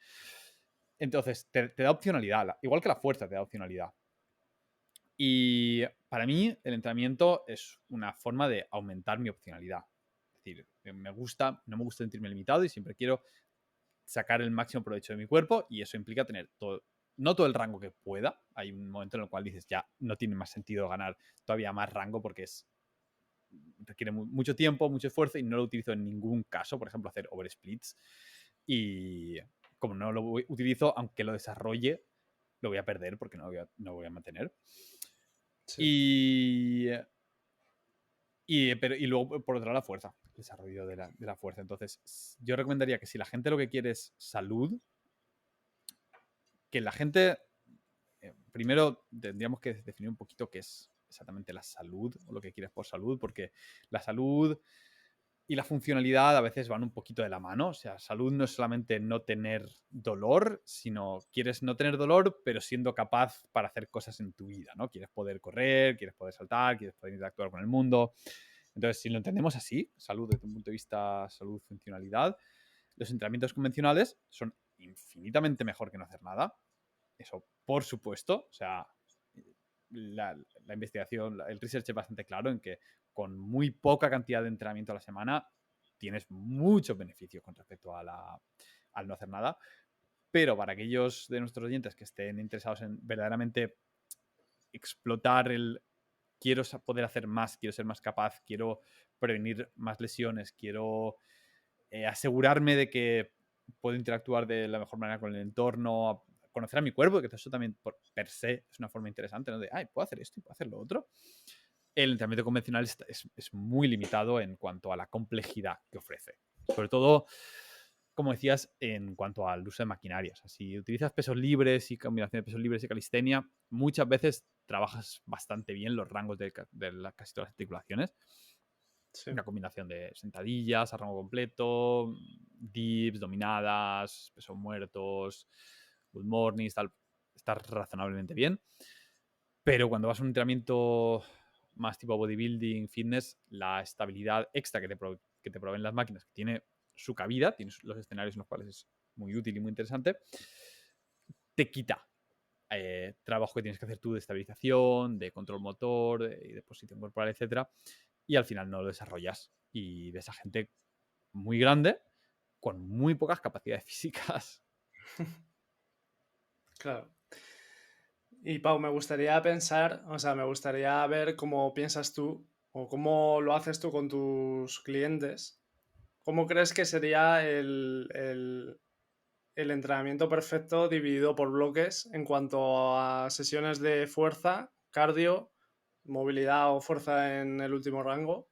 Entonces, te da opcionalidad, igual que la fuerza te da opcionalidad. Y para mí, el entrenamiento es una forma de aumentar mi opcionalidad. Es decir, no me gusta sentirme limitado y siempre quiero sacar el máximo provecho de mi cuerpo y eso implica tener no todo el rango que pueda. Hay un momento en el cual dices, ya no tiene más sentido ganar todavía más rango porque requiere mucho tiempo, mucho esfuerzo y no lo utilizo en ningún caso. Por ejemplo, hacer oversplits. Y como no lo utilizo, aunque lo desarrolle, lo voy a perder porque no voy a mantener. Sí. Y, y luego, por otro lado, la fuerza, el desarrollo de la fuerza. Entonces, yo recomendaría que si la gente lo que quiere es salud, que la gente, primero tendríamos que definir un poquito qué es exactamente la salud o lo que quieres por salud, porque la salud y la funcionalidad a veces van un poquito de la mano. O sea, salud no es solamente no tener dolor, sino quieres no tener dolor, pero siendo capaz para hacer cosas en tu vida, ¿no? Quieres poder correr, quieres poder saltar, quieres poder interactuar con el mundo. Entonces, si lo entendemos así, salud desde un punto de vista salud, funcionalidad, los entrenamientos convencionales son infinitamente mejor que no hacer nada. Eso, por supuesto. O sea, la investigación, el research es bastante claro en que con muy poca cantidad de entrenamiento a la semana tienes muchos beneficios con respecto al no hacer nada. Pero para aquellos de nuestros oyentes que estén interesados en verdaderamente explotar quiero poder hacer más, quiero ser más capaz, quiero prevenir más lesiones, quiero asegurarme de que puedo interactuar de la mejor manera con el entorno, conocer a mi cuerpo, que eso también per se es una forma interesante, ¿no? De, ay, puedo hacer esto y puedo hacer lo otro. El entrenamiento convencional es muy limitado en cuanto a la complejidad que ofrece. Sobre todo, como decías, en cuanto al uso de maquinaria. O sea, si utilizas pesos libres y combinación de pesos libres y calistenia, muchas veces trabajas bastante bien los rangos de casi todas las articulaciones. Sí. Una combinación de sentadillas a rango completo, dips, dominadas, pesos muertos, good mornings, tal. Está razonablemente bien. Pero cuando vas a un entrenamiento más tipo bodybuilding, fitness, la estabilidad extra que te proveen las máquinas, que tiene su cabida, tiene los escenarios en los cuales es muy útil y muy interesante, te quita trabajo que tienes que hacer tú de estabilización, de control motor, de posición corporal, etcétera, y al final no lo desarrollas. Y ves a gente muy grande con muy pocas capacidades físicas. Claro. Y Pau, me gustaría pensar, o sea, me gustaría ver cómo piensas tú o cómo lo haces tú con tus clientes. ¿Cómo crees que sería el entrenamiento perfecto dividido por bloques en cuanto a sesiones de fuerza, cardio, movilidad o fuerza en el último rango,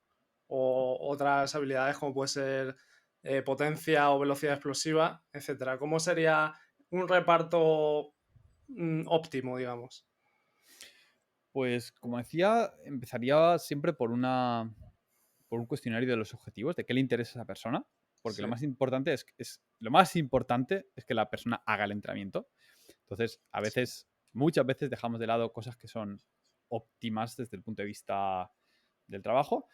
o otras habilidades como puede ser potencia o velocidad explosiva, etcétera? ¿Cómo sería un reparto óptimo, digamos? Pues, como decía, empezaría siempre por un cuestionario de los objetivos, de qué le interesa a esa persona, porque Sí, lo más importante es que la persona haga el entrenamiento. Entonces, sí, muchas veces dejamos de lado cosas que son óptimas desde el punto de vista del trabajo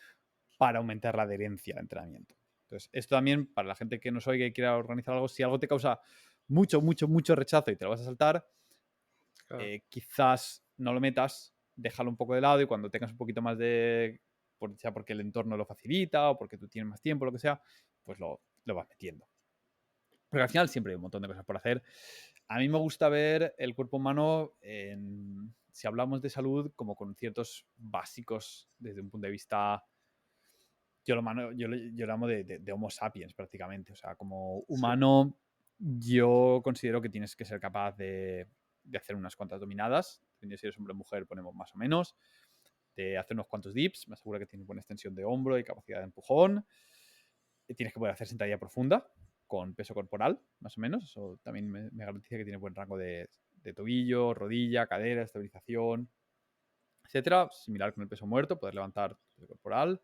para aumentar la adherencia al entrenamiento. Entonces, esto también, para la gente que nos oiga y quiera organizar algo, si algo te causa mucho, mucho, mucho rechazo y te lo vas a saltar, claro. quizás no lo metas, déjalo un poco de lado y cuando tengas un poquito más sea porque el entorno lo facilita o porque tú tienes más tiempo, lo que sea, pues lo vas metiendo. Porque al final siempre hay un montón de cosas por hacer. A mí me gusta ver el cuerpo humano, si hablamos de salud, como con ciertos básicos desde un punto de vista, yo lo amo de Homo sapiens prácticamente. O sea, como Sí, humano, yo considero que tienes que ser capaz de hacer unas cuantas dominadas. Dependiendo si eres hombre o mujer, ponemos más o menos. De hacer unos cuantos dips. Me asegura que tienes buena extensión de hombro y capacidad de empujón. Tienes que poder hacer sentadilla profunda con peso corporal, más o menos. Eso también me garantiza que tiene buen rango de tobillo, rodilla, cadera, estabilización, etcétera. Similar con el peso muerto, poder levantar peso corporal.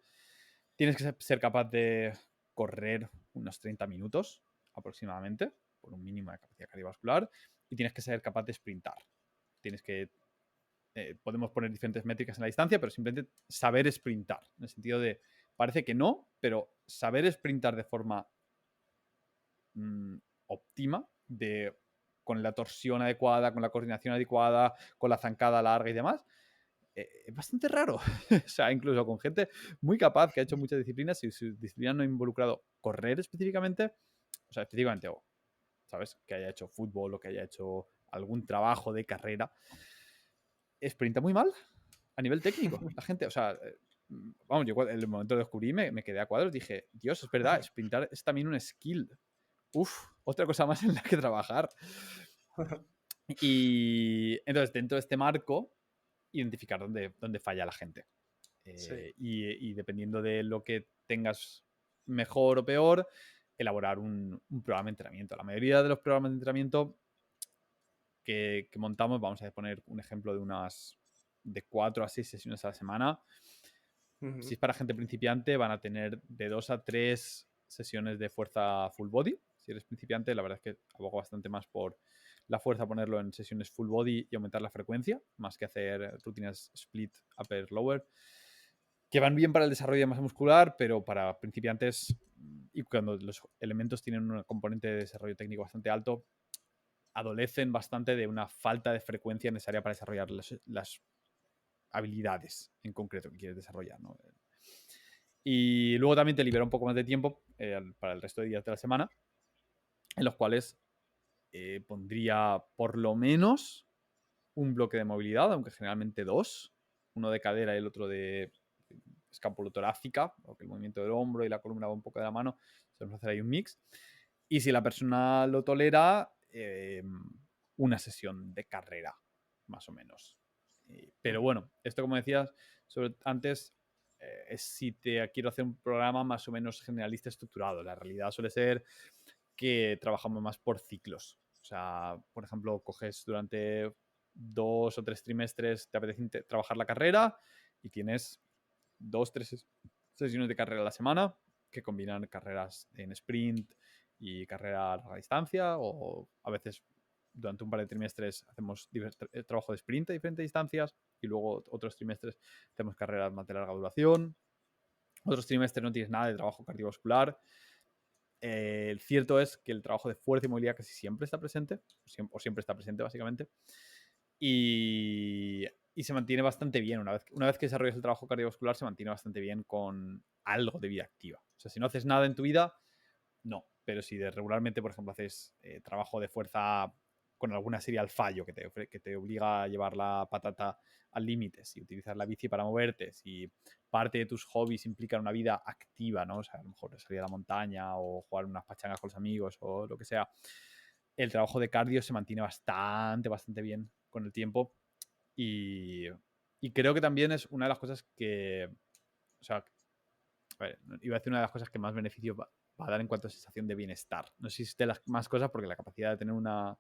Tienes que ser capaz de correr unos 30 minutos aproximadamente, por un mínimo de capacidad cardiovascular. Y tienes que ser capaz de sprintar. Tienes que podemos poner diferentes métricas en la distancia, pero simplemente saber sprintar. En el sentido de, parece que no, pero saber sprintar de forma óptima, con la torsión adecuada, con la coordinación adecuada, con la zancada larga y demás, es bastante raro. O sea, incluso con gente muy capaz que ha hecho muchas disciplinas, si su disciplina no ha involucrado correr específicamente, o sea, específicamente, ¿sabes? Que haya hecho fútbol o que haya hecho algún trabajo de carrera, sprinta muy mal a nivel técnico. La gente, o sea, vamos, yo en el momento de descubrí me quedé a cuadros, dije, Dios, es verdad, sprintar es también un skill. Uf, otra cosa más en la que trabajar. Y entonces, dentro de este marco, identificar dónde falla la gente. sí. Y dependiendo de lo que tengas mejor o peor, elaborar un programa de entrenamiento. La mayoría de los programas de entrenamiento que montamos, vamos a poner un ejemplo de 4 a 6 sesiones a la semana. Si Ujú. es para gente principiante, van a tener de 2 a 3 sesiones de fuerza full body. Si eres principiante, la verdad es que abogo bastante más por la fuerza, ponerlo en sesiones full body y aumentar la frecuencia, más que hacer rutinas split, upper, lower, que van bien para el desarrollo de masa muscular, pero para principiantes, y cuando los elementos tienen un componente de desarrollo técnico bastante alto, adolecen bastante de una falta de frecuencia necesaria para desarrollar las habilidades en concreto que quieres desarrollar, ¿no? Y luego también te libera un poco más de tiempo para el resto de días de la semana, en los cuales pondría por lo menos un bloque de movilidad, aunque generalmente dos, uno de cadera y el otro de escapulotorácica, porque el movimiento del hombro y la columna va un poco de la mano, se nos hace ahí un mix. Y si la persona lo tolera, una sesión de carrera, más o menos. Pero bueno, esto como decías antes, es si te quiero hacer un programa más o menos generalista estructurado. La realidad suele ser que trabajamos más por ciclos. O sea, por ejemplo, coges durante 2 o 3 trimestres, te apetece trabajar la carrera y tienes 2 o 3 sesiones de carrera a la semana que combinan carreras en sprint y carrera a larga distancia, o a veces durante un par de trimestres hacemos trabajo de sprint a diferentes distancias y luego otros trimestres hacemos carreras más de larga duración. Otros trimestres no tienes nada de trabajo cardiovascular. Cierto es que el trabajo de fuerza y movilidad casi siempre está presente, o siempre está presente básicamente, y se mantiene bastante bien. Una vez que desarrollas el trabajo cardiovascular, se mantiene bastante bien con algo de vida activa. O sea, si no haces nada en tu vida, no. Pero si regularmente, por ejemplo, haces trabajo de fuerza con alguna serie al fallo que te obliga a llevar la patata al límite, si utilizas la bici para moverte, si parte de tus hobbies implican una vida activa, ¿no? O sea, a lo mejor salir a la montaña o jugar unas pachangas con los amigos o lo que sea, el trabajo de cardio se mantiene bastante bien con el tiempo y creo que también es una de las cosas que, o sea, a ver, iba a decir una de las cosas que más beneficio va a dar en cuanto a sensación de bienestar. No existe las más cosas porque la capacidad de tener una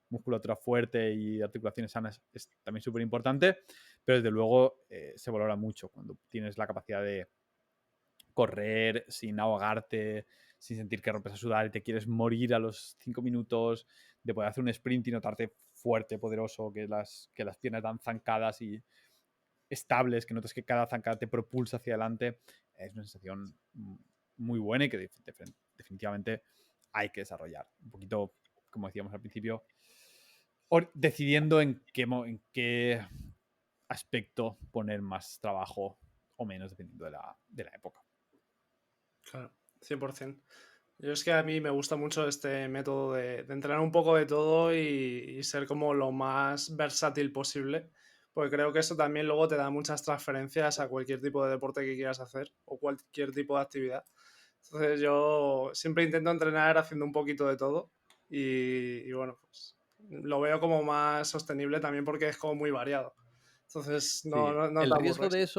musculatura fuerte y articulaciones sanas es también súper importante, pero desde luego se valora mucho cuando tienes la capacidad de correr sin ahogarte, sin sentir que rompes a sudar y te quieres morir a los 5 minutos, de poder hacer un sprint y notarte fuerte, poderoso, que las piernas dan zancadas y estables, que notas que cada zancada te propulsa hacia adelante. Es una sensación muy buena y que definitivamente hay que desarrollar. Un poquito, como decíamos al principio, decidiendo en qué aspecto poner más trabajo o menos, dependiendo de la época. Claro, 100%. Yo es que a mí me gusta mucho este método de entrenar un poco de todo y ser como lo más versátil posible, porque creo que eso también luego te da muchas transferencias a cualquier tipo de deporte que quieras hacer o cualquier tipo de actividad. Entonces yo siempre intento entrenar haciendo un poquito de todo y bueno, pues lo veo como más sostenible también porque es como muy variado. Entonces Sí, no te aburres.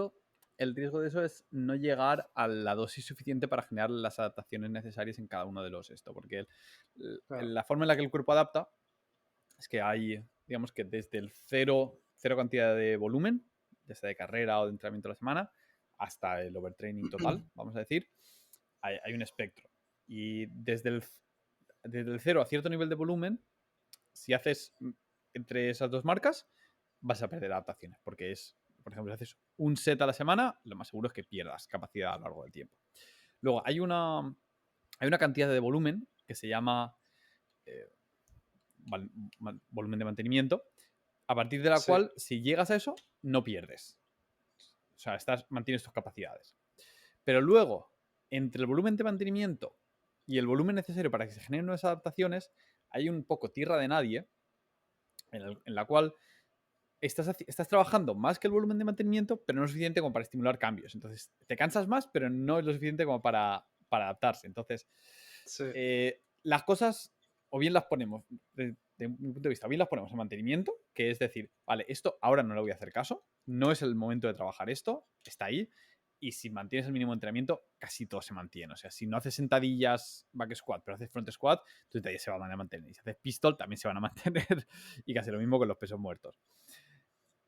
el riesgo de eso es no llegar a la dosis suficiente para generar las adaptaciones necesarias en cada uno de los esto, porque Claro. la forma en la que el cuerpo adapta es que hay, digamos que desde el cero cantidad de volumen, ya sea de carrera o de entrenamiento a la semana, hasta el overtraining total, vamos a decir, hay un espectro. Y desde el cero a cierto nivel de volumen, si haces entre esas dos marcas, vas a perder adaptaciones, porque es, por ejemplo, si haces un set a la semana, lo más seguro es que pierdas capacidad a lo largo del tiempo. Luego, hay una cantidad de volumen que se llama eh, volumen de mantenimiento, a partir de la Sí, cual, si llegas a eso, no pierdes. O sea, mantienes tus capacidades. Pero luego, entre el volumen de mantenimiento y el volumen necesario para que se generen nuevas adaptaciones, hay un poco tierra de nadie en la cual estás trabajando más que el volumen de mantenimiento, pero no es suficiente como para estimular cambios. Entonces, te cansas más, pero no es lo suficiente como para adaptarse. Entonces, sí, las cosas, o bien las ponemos, de mi punto de vista, o bien las ponemos en mantenimiento, que es decir, vale, esto ahora no le voy a hacer caso, no es el momento de trabajar esto, está ahí, y si mantienes el mínimo de entrenamiento, casi todo se mantiene. O sea, si no haces sentadillas back squat, pero haces front squat, tu detalle se va a mantener. Y si haces pistol, también se van a mantener. Y casi lo mismo con los pesos muertos.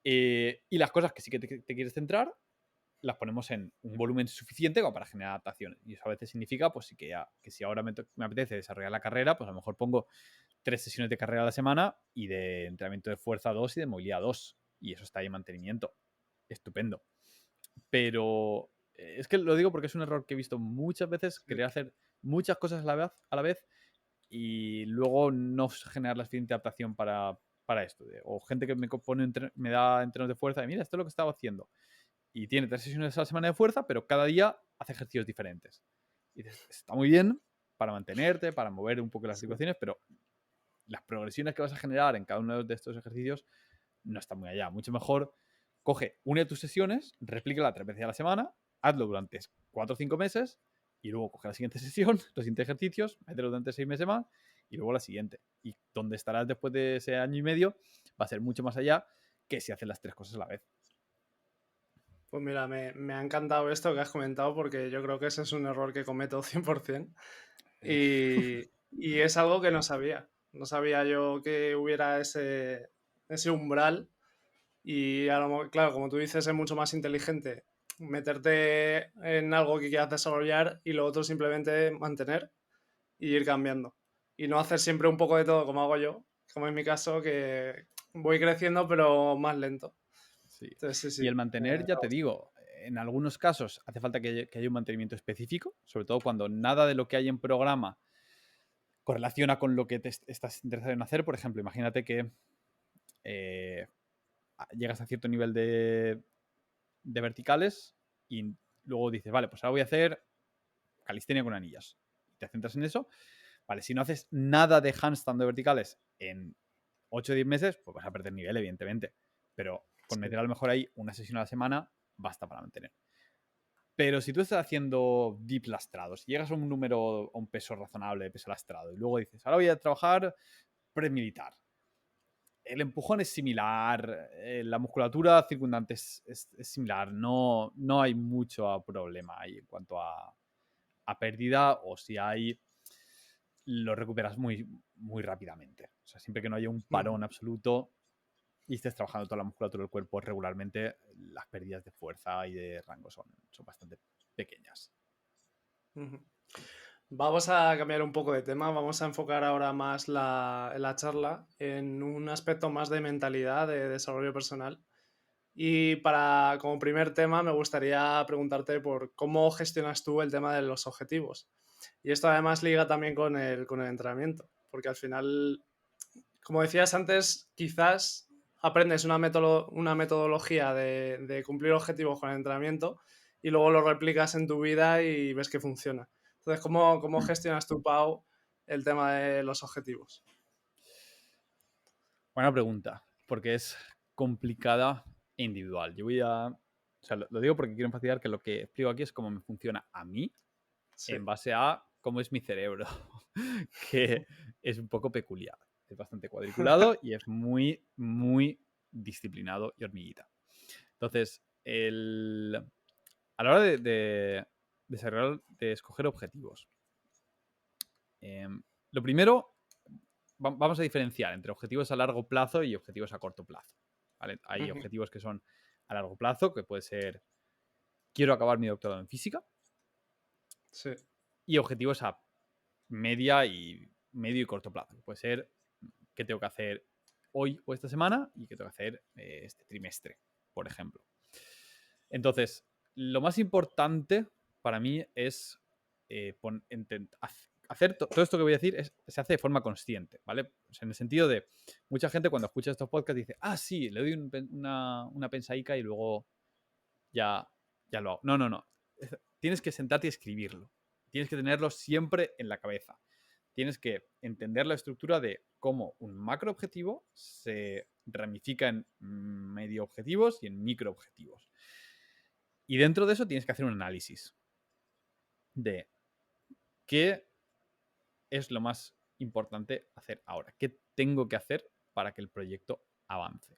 Y las cosas que sí que te quieres centrar, las ponemos en un volumen suficiente como para generar adaptaciones. Y eso a veces significa, pues sí que si ahora me apetece desarrollar la carrera, pues a lo mejor pongo 3 sesiones de carrera a la semana y de entrenamiento de fuerza 2 y de movilidad 2. Y eso está ahí en mantenimiento. Estupendo. Pero es que lo digo porque es un error que he visto muchas veces, sí. querer hacer muchas cosas a la vez y luego no generar la suficiente adaptación para esto. O gente que me da entrenos de fuerza y mira, esto es lo que estaba haciendo. Y tiene 3 sesiones a la semana de fuerza, pero cada día hace ejercicios diferentes. Y dices, está muy bien para mantenerte, para mover un poco las Sí. articulaciones, pero las progresiones que vas a generar en cada uno de estos ejercicios no está muy allá. Mucho mejor coge una de tus sesiones, replícala 3 veces a la semana, hazlo durante 4 o 5 meses y luego coge la siguiente sesión, los siguientes ejercicios, mételo durante 6 meses más y luego la siguiente. Y donde estarás después de ese año y medio va a ser mucho más allá que si haces las 3 cosas a la vez. Pues mira, me ha encantado esto que has comentado porque yo creo que ese es un error que cometo 100%. Y es algo que no sabía. No sabía yo que hubiera ese umbral. Y claro, como tú dices, es mucho más inteligente meterte en algo que quieras desarrollar y lo otro simplemente mantener y ir cambiando. Y no hacer siempre un poco de todo como hago yo, como en mi caso, que voy creciendo pero más lento. Sí. Entonces, sí, Y sí, el mantener, me ya ha te gustado. digo, en algunos casos hace falta que haya un mantenimiento específico, sobre todo cuando nada de lo que hay en programa correlaciona con lo que te estás interesado en hacer. Por ejemplo, imagínate que eh, llegas a cierto nivel de verticales y luego dices, vale, pues ahora voy a hacer calistenia con anillas. Te centras en eso. Vale, si no haces nada de handstand de verticales en 8 o 10 meses, pues vas a perder nivel, evidentemente. Pero con Sí. meter a lo mejor ahí una sesión a la semana, basta para mantener. Pero si tú estás haciendo deep lastrados, llegas a un número, a un peso razonable de peso lastrado, y luego dices, ahora voy a trabajar pre-militar. El empujón es similar, la musculatura circundante es similar, no hay mucho problema ahí en cuanto a pérdida, o si hay, lo recuperas muy, muy rápidamente. O sea, siempre que no haya un parón absoluto y estés trabajando toda la musculatura del cuerpo regularmente, las pérdidas de fuerza y de rango son bastante pequeñas. Ujú. Vamos a cambiar un poco de tema, vamos a enfocar ahora más la charla en un aspecto más de mentalidad, de desarrollo personal. Y como primer tema me gustaría preguntarte por cómo gestionas tú el tema de los objetivos. Y esto además liga también con el entrenamiento, porque al final, como decías antes, quizás aprendes una metodología de cumplir objetivos con el entrenamiento y luego lo replicas en tu vida y ves que funciona. Entonces, ¿cómo gestionas tú, Pau, el tema de los objetivos? Buena pregunta, porque es complicada e individual. Yo voy a... O sea, lo digo porque quiero enfatizar que lo que explico aquí es cómo me funciona a mí Sí. en base a cómo es mi cerebro, que es un poco peculiar. Es bastante cuadriculado y es muy, muy disciplinado y hormiguita. Entonces, a la hora de escoger objetivos, lo primero, vamos a diferenciar entre objetivos a largo plazo y objetivos a corto plazo. ¿Vale? Hay Ujú. objetivos que son a largo plazo, que puede ser quiero acabar mi doctorado en física, Sí. y objetivos a medio y corto plazo, que puede ser qué tengo que hacer hoy o esta semana y qué tengo que hacer este trimestre, por ejemplo. Entonces, lo más importante para mí es hacer todo esto que voy a decir se hace de forma consciente, ¿vale? O sea, en el sentido de, mucha gente cuando escucha estos podcasts dice, ah, sí, le doy una pensaica y luego ya lo hago. No, no, no. Tienes que sentarte y escribirlo. Tienes que tenerlo siempre en la cabeza. Tienes que entender la estructura de cómo un macro objetivo se ramifica en medio objetivos y en micro objetivos. Y dentro de eso tienes que hacer un análisis de qué es lo más importante hacer ahora, qué tengo que hacer para que el proyecto avance.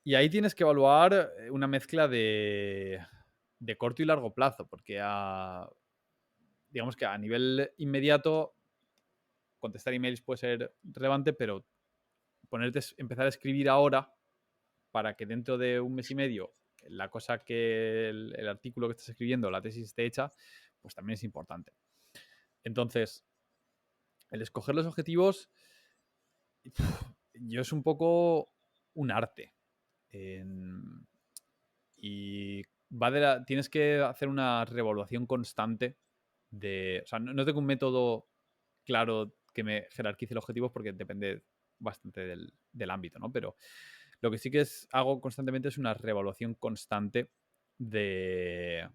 Y ahí tienes que evaluar una mezcla de corto y largo plazo, porque digamos que a nivel inmediato contestar emails puede ser relevante, pero empezar a escribir ahora para que dentro de un mes y medio la cosa que el artículo que estás escribiendo, la tesis esté hecha, pues también es importante. Entonces, el escoger los objetivos, yo es un poco un arte. Y tienes que hacer una reevaluación constante o sea, no tengo un método claro que me jerarquice los objetivos porque depende bastante del ámbito, ¿no? Pero lo que sí que hago constantemente es una reevaluación constante de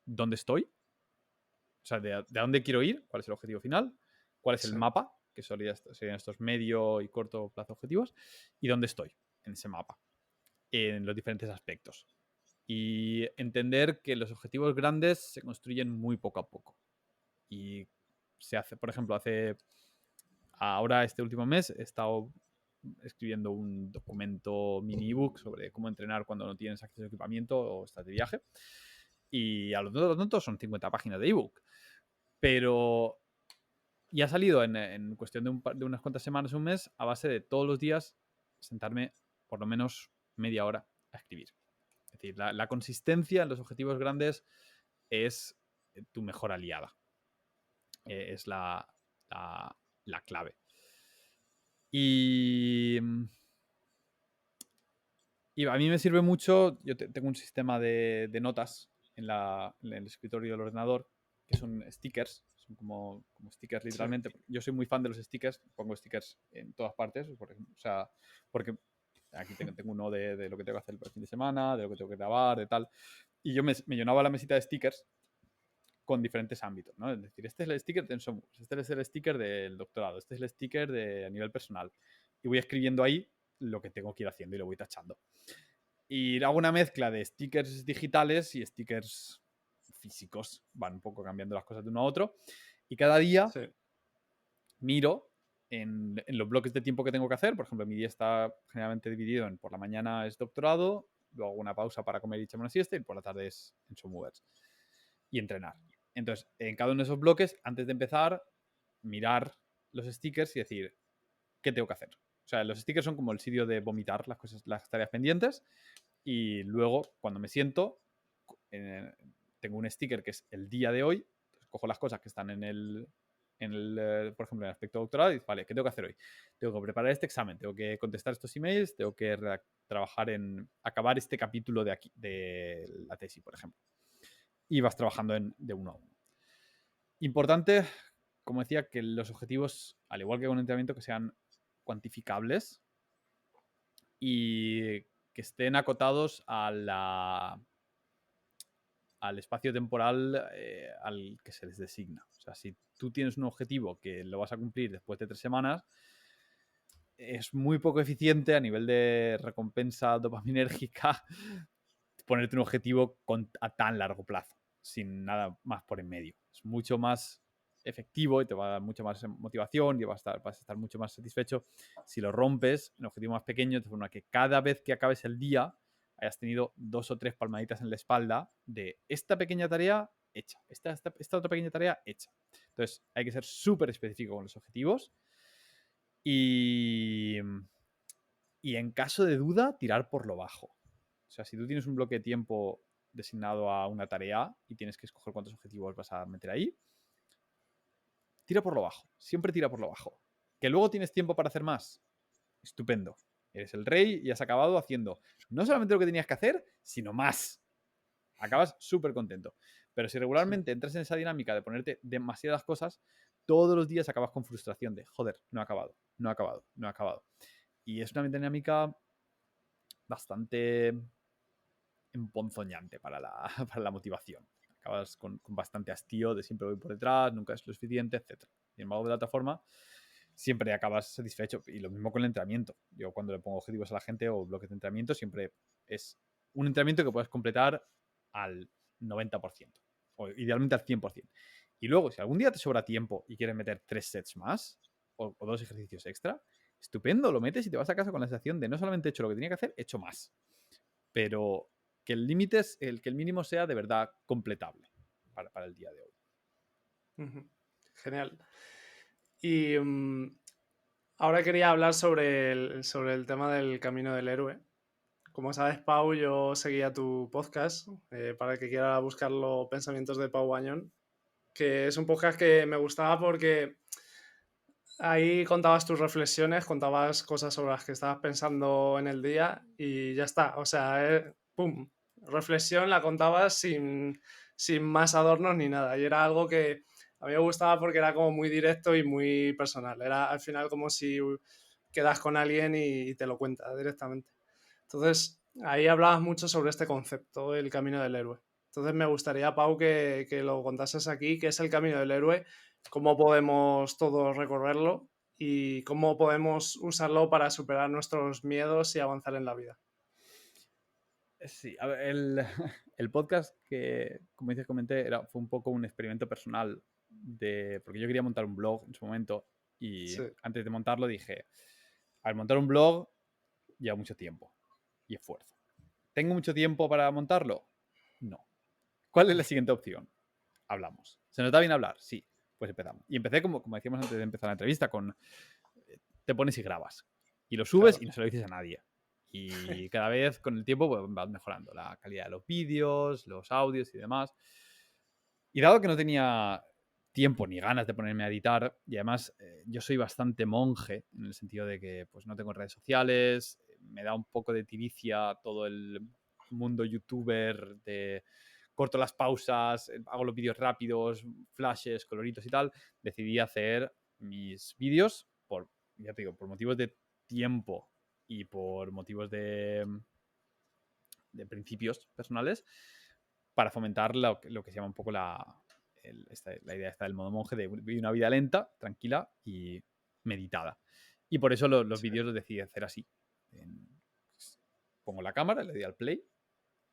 dónde estoy, o sea, de dónde quiero ir, cuál es el objetivo final, cuál es el Sí. mapa, que serían estos medio y corto plazo objetivos, y dónde estoy en ese mapa, en los diferentes aspectos. Y entender que los objetivos grandes se construyen muy poco a poco. Y se hace, por ejemplo, ahora este último mes he estado escribiendo un documento mini ebook sobre cómo entrenar cuando no tienes acceso a equipamiento o estás de viaje. Y a lo tonto son 50 páginas de ebook. Pero ya ha salido en cuestión de unas cuantas semanas, un mes, a base de todos los días sentarme por lo menos media hora a escribir. Es decir, la consistencia en los objetivos grandes es tu mejor aliada. Es la clave. Y, y a mí me sirve mucho, yo tengo un sistema de notas en el escritorio del ordenador, que son stickers, son como stickers Sí, literalmente. Yo soy muy fan de los stickers, pongo stickers en todas partes, o sea, porque aquí tengo uno de lo que tengo que hacer el fin de semana, de lo que tengo que grabar, de tal. Y yo me llenaba la mesita de stickers con diferentes ámbitos, ¿no? Es decir, este es el sticker de Ensomus, este es el sticker del doctorado, este es el sticker de a nivel personal. Y voy escribiendo ahí lo que tengo que ir haciendo y lo voy tachando. Y hago una mezcla de stickers digitales y stickers físicos. Van un poco cambiando las cosas de uno a otro. Y cada día sí, miro en los bloques de tiempo que tengo que hacer. Por ejemplo, mi día está generalmente dividido en por la mañana es doctorado, luego hago una pausa para comer y echarme una siesta y por la tarde es en movers y entrenar. Entonces, en cada uno de esos bloques, antes de empezar, mirar los stickers y decir, ¿qué tengo que hacer? O sea, los stickers son como el sitio de vomitar las cosas, las tareas pendientes. Y luego, cuando me siento, eh, tengo un sticker que es el día de hoy. Entonces, cojo las cosas que están por ejemplo, en el aspecto doctoral y digo, vale, ¿qué tengo que hacer hoy? Tengo que preparar este examen, tengo que contestar estos emails, tengo que trabajar en acabar este capítulo de aquí, de la tesis, por ejemplo. Y vas trabajando de uno a uno. Importante, como decía, que los objetivos, al igual que con un entrenamiento, que sean cuantificables y que estén acotados al espacio temporal al que se les designa. O sea, si tú tienes un objetivo que lo vas a cumplir después de 3 semanas, es muy poco eficiente a nivel de recompensa dopaminérgica ponerte un objetivo a tan largo plazo, sin nada más por en medio. Es mucho más efectivo y te va a dar mucha más motivación y vas a estar mucho más satisfecho si lo rompes en objetivos más pequeños, de forma que cada vez que acabes el día hayas tenido 2 o 3 palmaditas en la espalda de esta pequeña tarea hecha, esta otra pequeña tarea hecha. Entonces hay que ser súper específico con los objetivos y, y en caso de duda, tirar por lo bajo. O sea, si tú tienes un bloque de tiempo designado a una tarea y tienes que escoger cuántos objetivos vas a meter ahí, tira por lo bajo. Siempre tira por lo bajo. Que luego tienes tiempo para hacer más. Estupendo. Eres el rey y has acabado haciendo no solamente lo que tenías que hacer, sino más. Acabas súper contento. Pero si sí. regularmente entras en esa dinámica de ponerte demasiadas cosas, todos los días acabas con frustración de, joder, no he acabado, no he acabado, no he acabado. Y es una dinámica bastante emponzoñante para la, para la motivación. Acabas con bastante hastío de siempre voy por detrás, nunca es lo suficiente, etc. Sin embargo, de la otra forma, siempre acabas satisfecho. Y lo mismo con el entrenamiento. Yo cuando le pongo objetivos a la gente o bloques de entrenamiento, siempre es un entrenamiento que puedes completar al 90%, o idealmente al 100%. Y luego, si algún día te sobra tiempo y quieres meter 3 sets más o 2 ejercicios extra, estupendo, lo metes y te vas a casa con la sensación de no solamente he hecho lo que tenía que hacer, he hecho más. Pero que el límite es que el mínimo sea de verdad completable para el día de hoy. Ujú. Genial. Y ahora quería hablar sobre el tema del camino del héroe. Como sabes, Pau, yo seguía tu podcast para el que quiera buscarlo, Pensamientos de Pau Bañón, que es un podcast que me gustaba porque ahí contabas tus reflexiones, contabas cosas sobre las que estabas pensando en el día y ya está. O sea, pum, reflexión la contabas sin más adornos ni nada. Y era algo que a mí me gustaba porque era como muy directo y muy personal. Era al final como si quedas con alguien y te lo cuenta directamente. Entonces, ahí hablabas mucho sobre este concepto, el camino del héroe. Entonces, me gustaría, Pau, que lo contases aquí, qué es el camino del héroe, cómo podemos todos recorrerlo y cómo podemos usarlo para superar nuestros miedos y avanzar en la vida. Sí, a ver, el podcast que, como dices, comenté, fue un poco un experimento personal porque yo quería montar un blog en su momento y Sí, antes de montarlo dije, al montar un blog lleva mucho tiempo y esfuerzo. ¿Tengo mucho tiempo para montarlo? No. ¿Cuál es la siguiente opción? Hablamos. ¿Se nos da bien hablar? Sí. Pues empezamos. Y empecé, como decíamos antes de empezar la entrevista, con te pones y grabas. Y lo subes claro. y no se lo dices a nadie. Y cada vez con el tiempo pues, vas mejorando la calidad de los vídeos, los audios y demás. Y dado que no tenía tiempo ni ganas de ponerme a editar. Y además, yo soy bastante monje en el sentido de que pues, no tengo redes sociales, me da un poco de tiricia todo el mundo youtuber de corto las pausas, hago los vídeos rápidos, flashes, coloritos y tal. Decidí hacer mis vídeos por, ya te digo, por motivos de tiempo y por motivos de principios personales para fomentar lo que se llama un poco la idea esta del modo monje de vivir una vida lenta, tranquila y meditada. Y por eso los Sí. vídeos los decidí hacer así. Pongo la cámara, le doy al play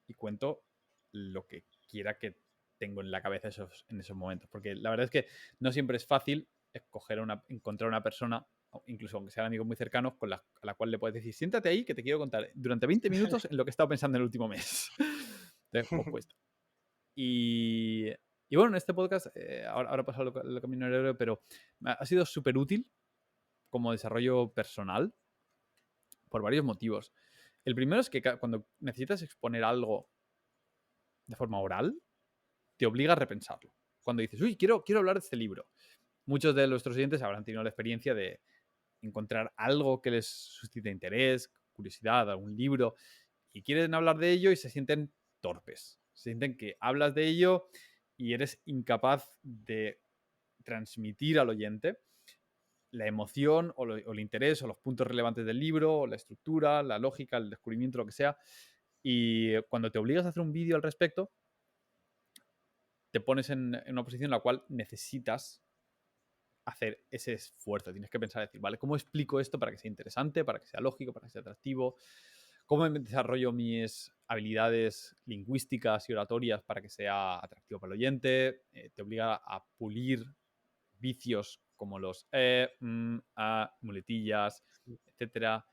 y cuento lo que quiera que tengo en la cabeza en esos momentos. Porque la verdad es que no siempre es fácil encontrar una persona, incluso aunque sean amigos muy cercanos, a la cual le puedes decir, siéntate ahí que te quiero contar durante 20 minutos en lo que he estado pensando en el último mes. Entonces, pues puesto. Y bueno, en este podcast, ahora he pasado el camino del héroe, pero ha sido súper útil como desarrollo personal por varios motivos. El primero es que cuando necesitas exponer algo de forma oral, te obliga a repensarlo. Cuando dices, uy, quiero hablar de este libro. Muchos de nuestros oyentes habrán tenido la experiencia de encontrar algo que les suscite interés, curiosidad, algún libro, y quieren hablar de ello y se sienten torpes. Se sienten que hablas de ello y eres incapaz de transmitir al oyente la emoción o el interés o los puntos relevantes del libro, o la estructura, la lógica, el descubrimiento, lo que sea. Y cuando te obligas a hacer un vídeo al respecto, te pones en una posición en la cual necesitas hacer ese esfuerzo. Tienes que pensar, decir, vale, ¿cómo explico esto para que sea interesante, para que sea lógico, para que sea atractivo? ¿Cómo desarrollo mis habilidades lingüísticas y oratorias para que sea atractivo para el oyente? Te obliga a pulir vicios como los muletillas, etcétera.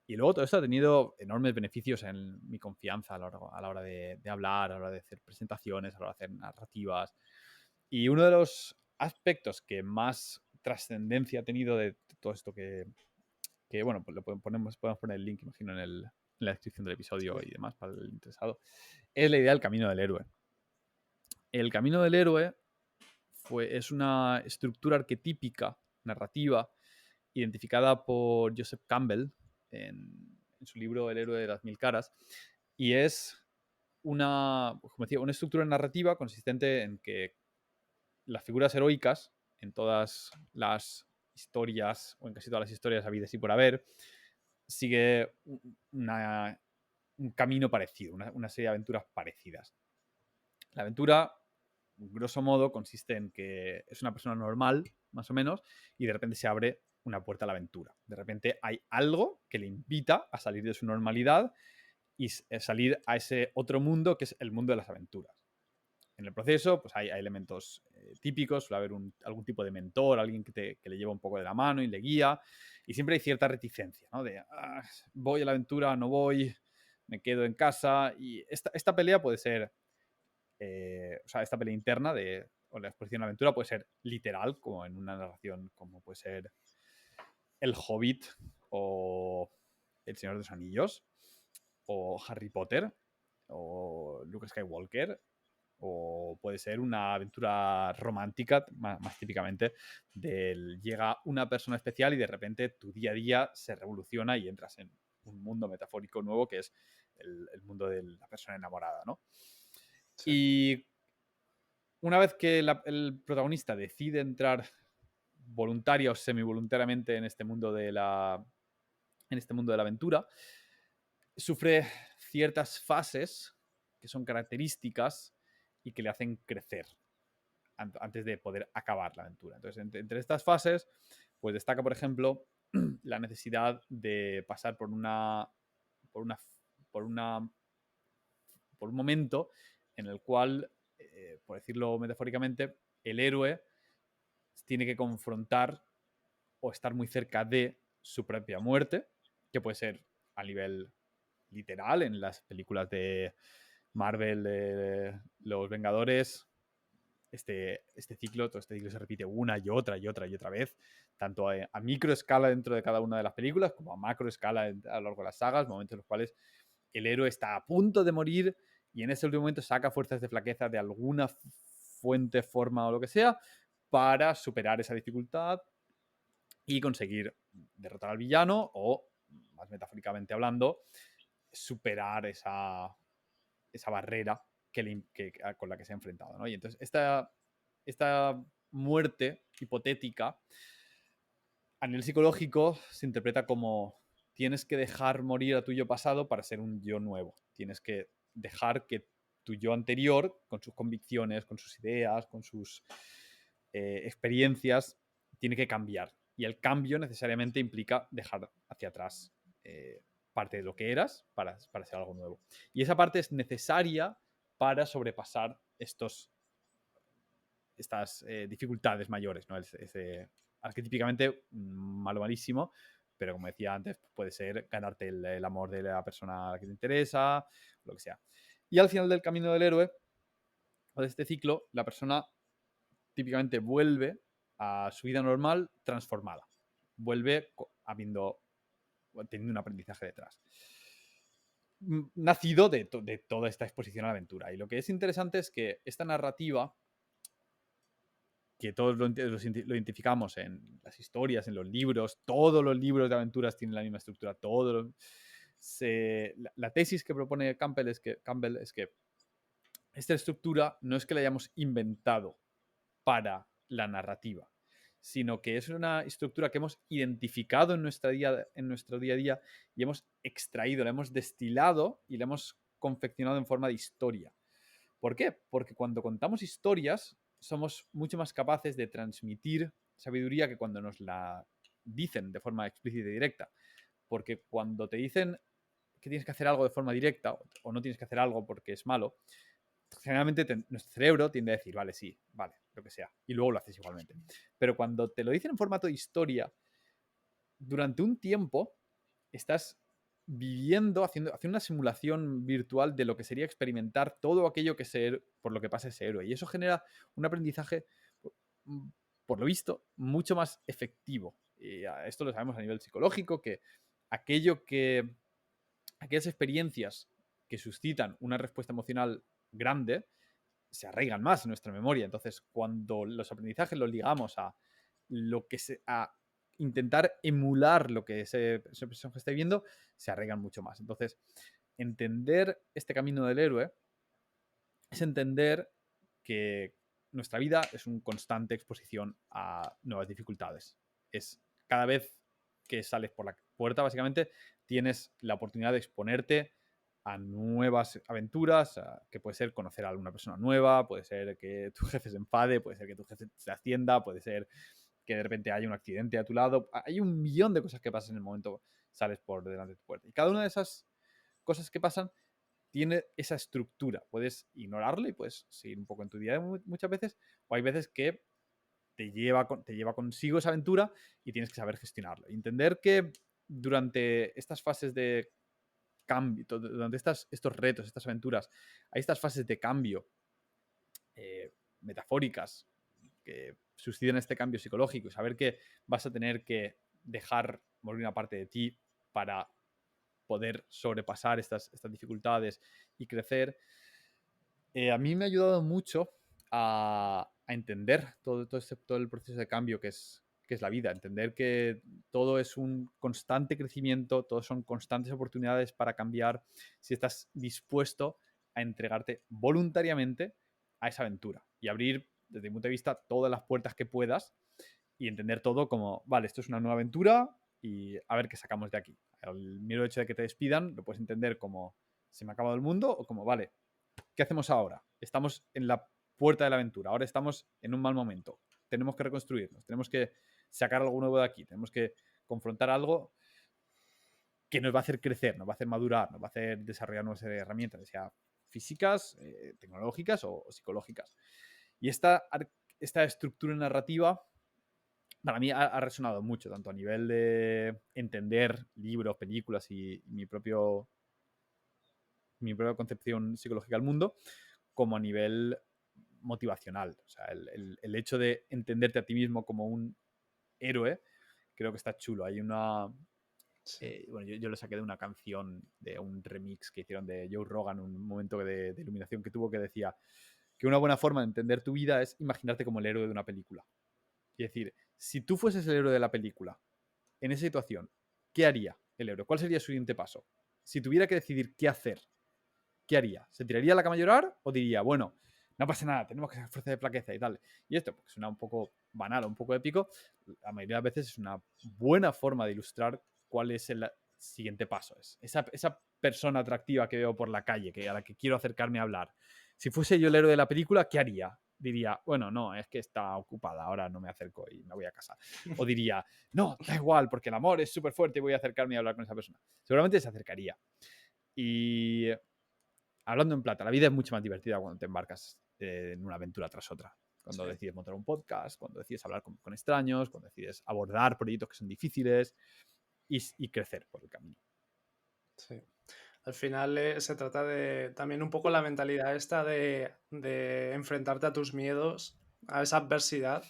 Y luego todo esto ha tenido enormes beneficios en mi confianza a la hora de hablar, a la hora de hacer presentaciones, a la hora de hacer narrativas. Y uno de los aspectos que más trascendencia ha tenido de todo esto bueno, pues podemos poner el link, imagino, en la descripción del episodio Sí. y demás para el interesado, es la idea del camino del héroe. El camino del héroe es una estructura arquetípica, narrativa, identificada por Joseph Campbell en su libro El héroe de las mil caras, y es como decía, una estructura narrativa consistente en que las figuras heroicas en todas las historias, o en casi todas las historias habidas y por haber, sigue un camino parecido, una serie de aventuras parecidas. La aventura, grosso modo, consiste en que es una persona normal, más o menos, y de repente se abre una puerta a la aventura. De repente hay algo que le invita a salir de su normalidad y salir a ese otro mundo que es el mundo de las aventuras. En el proceso, pues hay elementos típicos, suele haber algún tipo de mentor, alguien que le lleva un poco de la mano y le guía, y siempre hay cierta reticencia, ¿no? De, voy a la aventura, no voy, me quedo en casa, y esta pelea puede ser, o sea, esta pelea interna o la exposición a la aventura puede ser literal, como en una narración, como puede ser El Hobbit o El Señor de los Anillos, o Harry Potter, o Luke Skywalker, o puede ser una aventura romántica, más típicamente, llega una persona especial y de repente tu día a día se revoluciona y entras en un mundo metafórico nuevo que es el mundo de la persona enamorada, ¿no? Sí. Y una vez que el protagonista decide entrar voluntaria o semivoluntariamente en este mundo de la aventura, sufre ciertas fases que son características y que le hacen crecer antes de poder acabar la aventura. Entonces, entre estas fases, pues destaca, por ejemplo, la necesidad de pasar por por una, por un momento en el cual, por decirlo metafóricamente, el héroe tiene que confrontar o estar muy cerca de su propia muerte, que puede ser a nivel literal en las películas de Marvel, Los Vengadores. Todo este ciclo se repite una y otra y otra y otra vez, tanto a micro escala dentro de cada una de las películas como a macro escala a lo largo de las sagas, momentos en los cuales el héroe está a punto de morir y en ese último momento saca fuerzas de flaqueza de alguna fuente, forma o lo que sea, para superar esa dificultad y conseguir derrotar al villano o, más metafóricamente hablando, superar esa barrera con la que se ha enfrentado, ¿no? Y entonces esta muerte hipotética a nivel psicológico se interpreta como tienes que dejar morir a tu yo pasado para ser un yo nuevo. Tienes que dejar que tu yo anterior, con sus convicciones, con sus ideas, con sus experiencias, tiene que cambiar. Y el cambio necesariamente implica dejar hacia atrás parte de lo que eras para ser algo nuevo. Y esa parte es necesaria para sobrepasar estas dificultades mayores, ¿no? Arquetípicamente malo malísimo, pero como decía antes, puede ser ganarte el amor de la persona que te interesa, lo que sea. Y al final del camino del héroe, o de este ciclo, la persona típicamente vuelve a su vida normal transformada. Vuelve teniendo un aprendizaje detrás. Nacido de toda esta exposición a la aventura. Y lo que es interesante es que esta narrativa, que todos lo identificamos en las historias, en los libros, todos los libros de aventuras tienen la misma estructura, la tesis que propone Campbell es que esta estructura no es que la hayamos inventado para la narrativa, sino que es una estructura que hemos identificado en nuestro día a día y hemos extraído, la hemos destilado y la hemos confeccionado en forma de historia. ¿Por qué? Porque cuando contamos historias somos mucho más capaces de transmitir sabiduría que cuando nos la dicen de forma explícita y directa. Porque cuando te dicen que tienes que hacer algo de forma directa o no tienes que hacer algo porque es malo, generalmente nuestro cerebro tiende a decir, vale, sí, vale, lo que sea, y luego lo haces igualmente. Pero cuando te lo dicen en formato de historia, durante un tiempo estás viviendo, haciendo una simulación virtual de lo que sería experimentar todo aquello por lo que pasa ese héroe. Y eso genera un aprendizaje, por lo visto, mucho más efectivo. Y esto lo sabemos a nivel psicológico, que aquellas experiencias que suscitan una respuesta emocional grande se arraigan más en nuestra memoria. Entonces, cuando los aprendizajes los ligamos a intentar emular lo que ese personaje está viendo, se arraigan mucho más. Entonces, entender este camino del héroe es entender que nuestra vida es una constante exposición a nuevas dificultades. Es cada vez que sales por la puerta, básicamente, tienes la oportunidad de exponerte a nuevas aventuras, que puede ser conocer a alguna persona nueva, puede ser que tu jefe se enfade, puede ser que tu jefe se ascienda, puede ser que de repente haya un accidente a tu lado. Hay un millón de cosas que pasan en el momento que sales por delante de tu puerta. Y cada una de esas cosas que pasan tiene esa estructura. Puedes ignorarla y puedes seguir un poco en tu día muchas veces, o hay veces que te lleva consigo esa aventura y tienes que saber gestionarlo. Entender que durante estas fases de cambio, durante estos retos, estas aventuras, hay estas fases de cambio metafóricas que suscitan este cambio psicológico y saber que vas a tener que dejar morir una parte de ti para poder sobrepasar estas dificultades y crecer, a mí me ha ayudado mucho a entender todo el proceso de cambio que es la vida, entender que todo es un constante crecimiento, todos son constantes oportunidades para cambiar si estás dispuesto a entregarte voluntariamente a esa aventura y abrir, desde mi punto de vista, todas las puertas que puedas y entender todo como, vale, esto es una nueva aventura y a ver qué sacamos de aquí. El mero hecho de que te despidan lo puedes entender como se me ha acabado el mundo o como, vale, ¿qué hacemos ahora? Estamos en la puerta de la aventura, ahora estamos en un mal momento, tenemos que reconstruirnos, tenemos que sacar algo nuevo de aquí, tenemos que confrontar algo que nos va a hacer crecer, nos va a hacer madurar, nos va a hacer desarrollar nuevas herramientas, ya sea físicas, tecnológicas o psicológicas. Y esta estructura narrativa para mí ha resonado mucho, tanto a nivel de entender libros, películas y mi propia concepción psicológica del mundo, como a nivel motivacional. O sea, el hecho de entenderte a ti mismo como un héroe, creo que está chulo. Hay una... Sí. bueno, yo lo saqué de una canción, de un remix que hicieron de Joe Rogan, un momento de iluminación que tuvo, que decía que una buena forma de entender tu vida es imaginarte como el héroe de una película. Y decir, si tú fueses el héroe de la película, en esa situación, ¿qué haría el héroe? ¿Cuál sería su siguiente paso? Si tuviera que decidir qué hacer, ¿qué haría? ¿Se tiraría a la cama a llorar o diría, bueno, no pasa nada, tenemos que hacer fuerza de flaqueza y tal? Y esto, porque suena un poco banal, un poco épico, la mayoría de veces es una buena forma de ilustrar cuál es el siguiente paso. Es esa persona atractiva que veo por la calle, a la que quiero acercarme a hablar. Si fuese yo el héroe de la película, ¿qué haría? Diría, bueno, no, es que está ocupada, ahora no me acerco y me voy a casa. O diría, no, da igual, porque el amor es súper fuerte y voy a acercarme a hablar con esa persona. Seguramente se acercaría. Y hablando en plata, la vida es mucho más divertida cuando te embarcas en una aventura tras otra. Cuando Sí. decides montar un podcast, cuando decides hablar con extraños, cuando decides abordar proyectos que son difíciles y crecer por el camino. Sí. Al final se trata de también un poco la mentalidad esta de enfrentarte a tus miedos, a esa adversidad,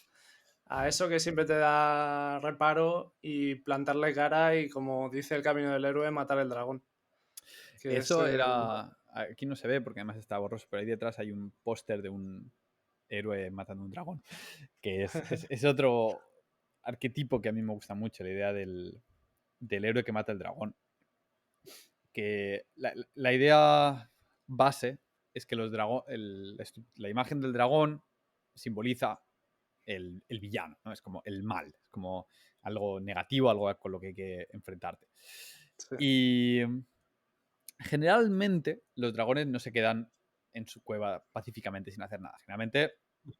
a eso que siempre te da reparo y plantarle cara y, como dice el camino del héroe, matar el dragón. Que es Eso era. Aquí no se ve porque además está borroso, pero ahí detrás hay un póster de un héroe matando un dragón. Que es otro arquetipo que a mí me gusta mucho, la idea del héroe que mata el dragón. Que la idea base es que la imagen del dragón simboliza el villano, ¿no? Es como el mal, es como algo negativo, algo con lo que hay que enfrentarte. Sí. Y generalmente los dragones no se quedan en su cueva pacíficamente sin hacer nada. Generalmente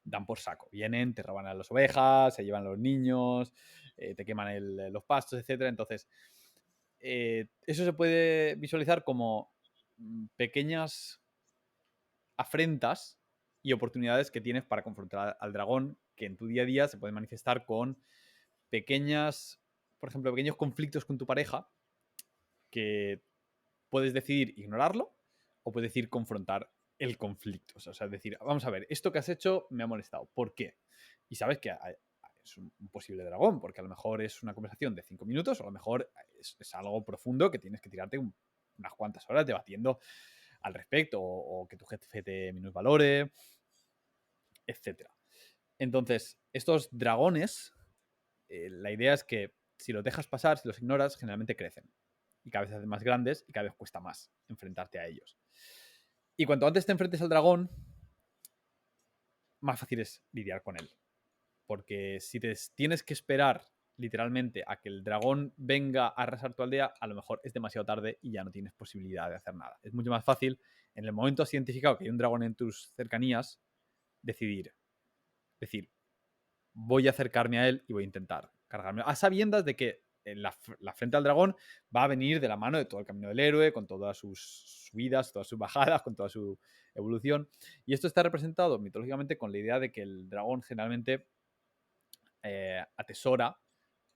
dan por saco. Vienen, te roban a las ovejas, se llevan a los niños, te queman los pastos, etc. Entonces, eso se puede visualizar como pequeñas afrentas y oportunidades que tienes para confrontar al dragón, que en tu día a día se pueden manifestar con pequeñas, por ejemplo, pequeños conflictos con tu pareja que puedes decidir ignorarlo o puedes decidir confrontar el conflicto. O sea, decir, vamos a ver, esto que has hecho me ha molestado. ¿Por qué? Y sabes que es un posible dragón, porque a lo mejor es una conversación de 5 minutos, o a lo mejor es algo profundo que tienes que tirarte unas cuantas horas debatiendo al respecto, o que tu jefe te minusvalore, etc. Entonces, estos dragones, la idea es que si los dejas pasar, si los ignoras, generalmente crecen. Y cada vez se hacen más grandes y cada vez cuesta más enfrentarte a ellos. Y cuanto antes te enfrentes al dragón, más fácil es lidiar con él. Porque si tienes que esperar literalmente a que el dragón venga a arrasar tu aldea, a lo mejor es demasiado tarde y ya no tienes posibilidad de hacer nada. Es mucho más fácil, en el momento has identificado que hay un dragón en tus cercanías, decir, voy a acercarme a él y voy a intentar cargarme. A sabiendas de que la frente al dragón va a venir de la mano de todo el camino del héroe, con todas sus subidas, todas sus bajadas, con toda su evolución. Y esto está representado mitológicamente con la idea de que el dragón generalmente atesora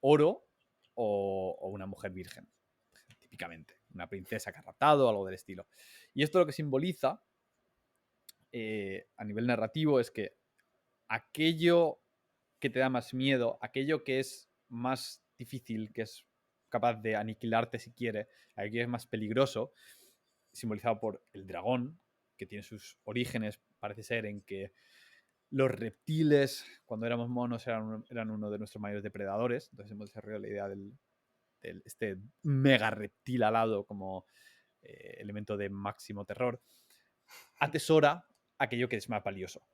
oro o una mujer virgen, típicamente. Una princesa que ha raptado, algo del estilo. Y esto lo que simboliza a nivel narrativo es que aquello que te da más miedo, aquello que es más difícil, que es capaz de aniquilarte si quiere, aquello que es más peligroso, simbolizado por el dragón, que tiene sus orígenes, parece ser, en que los reptiles, cuando éramos monos, eran uno de nuestros mayores depredadores. Entonces hemos desarrollado la idea de este mega reptil alado como elemento de máximo terror. Atesora aquello que es más valioso,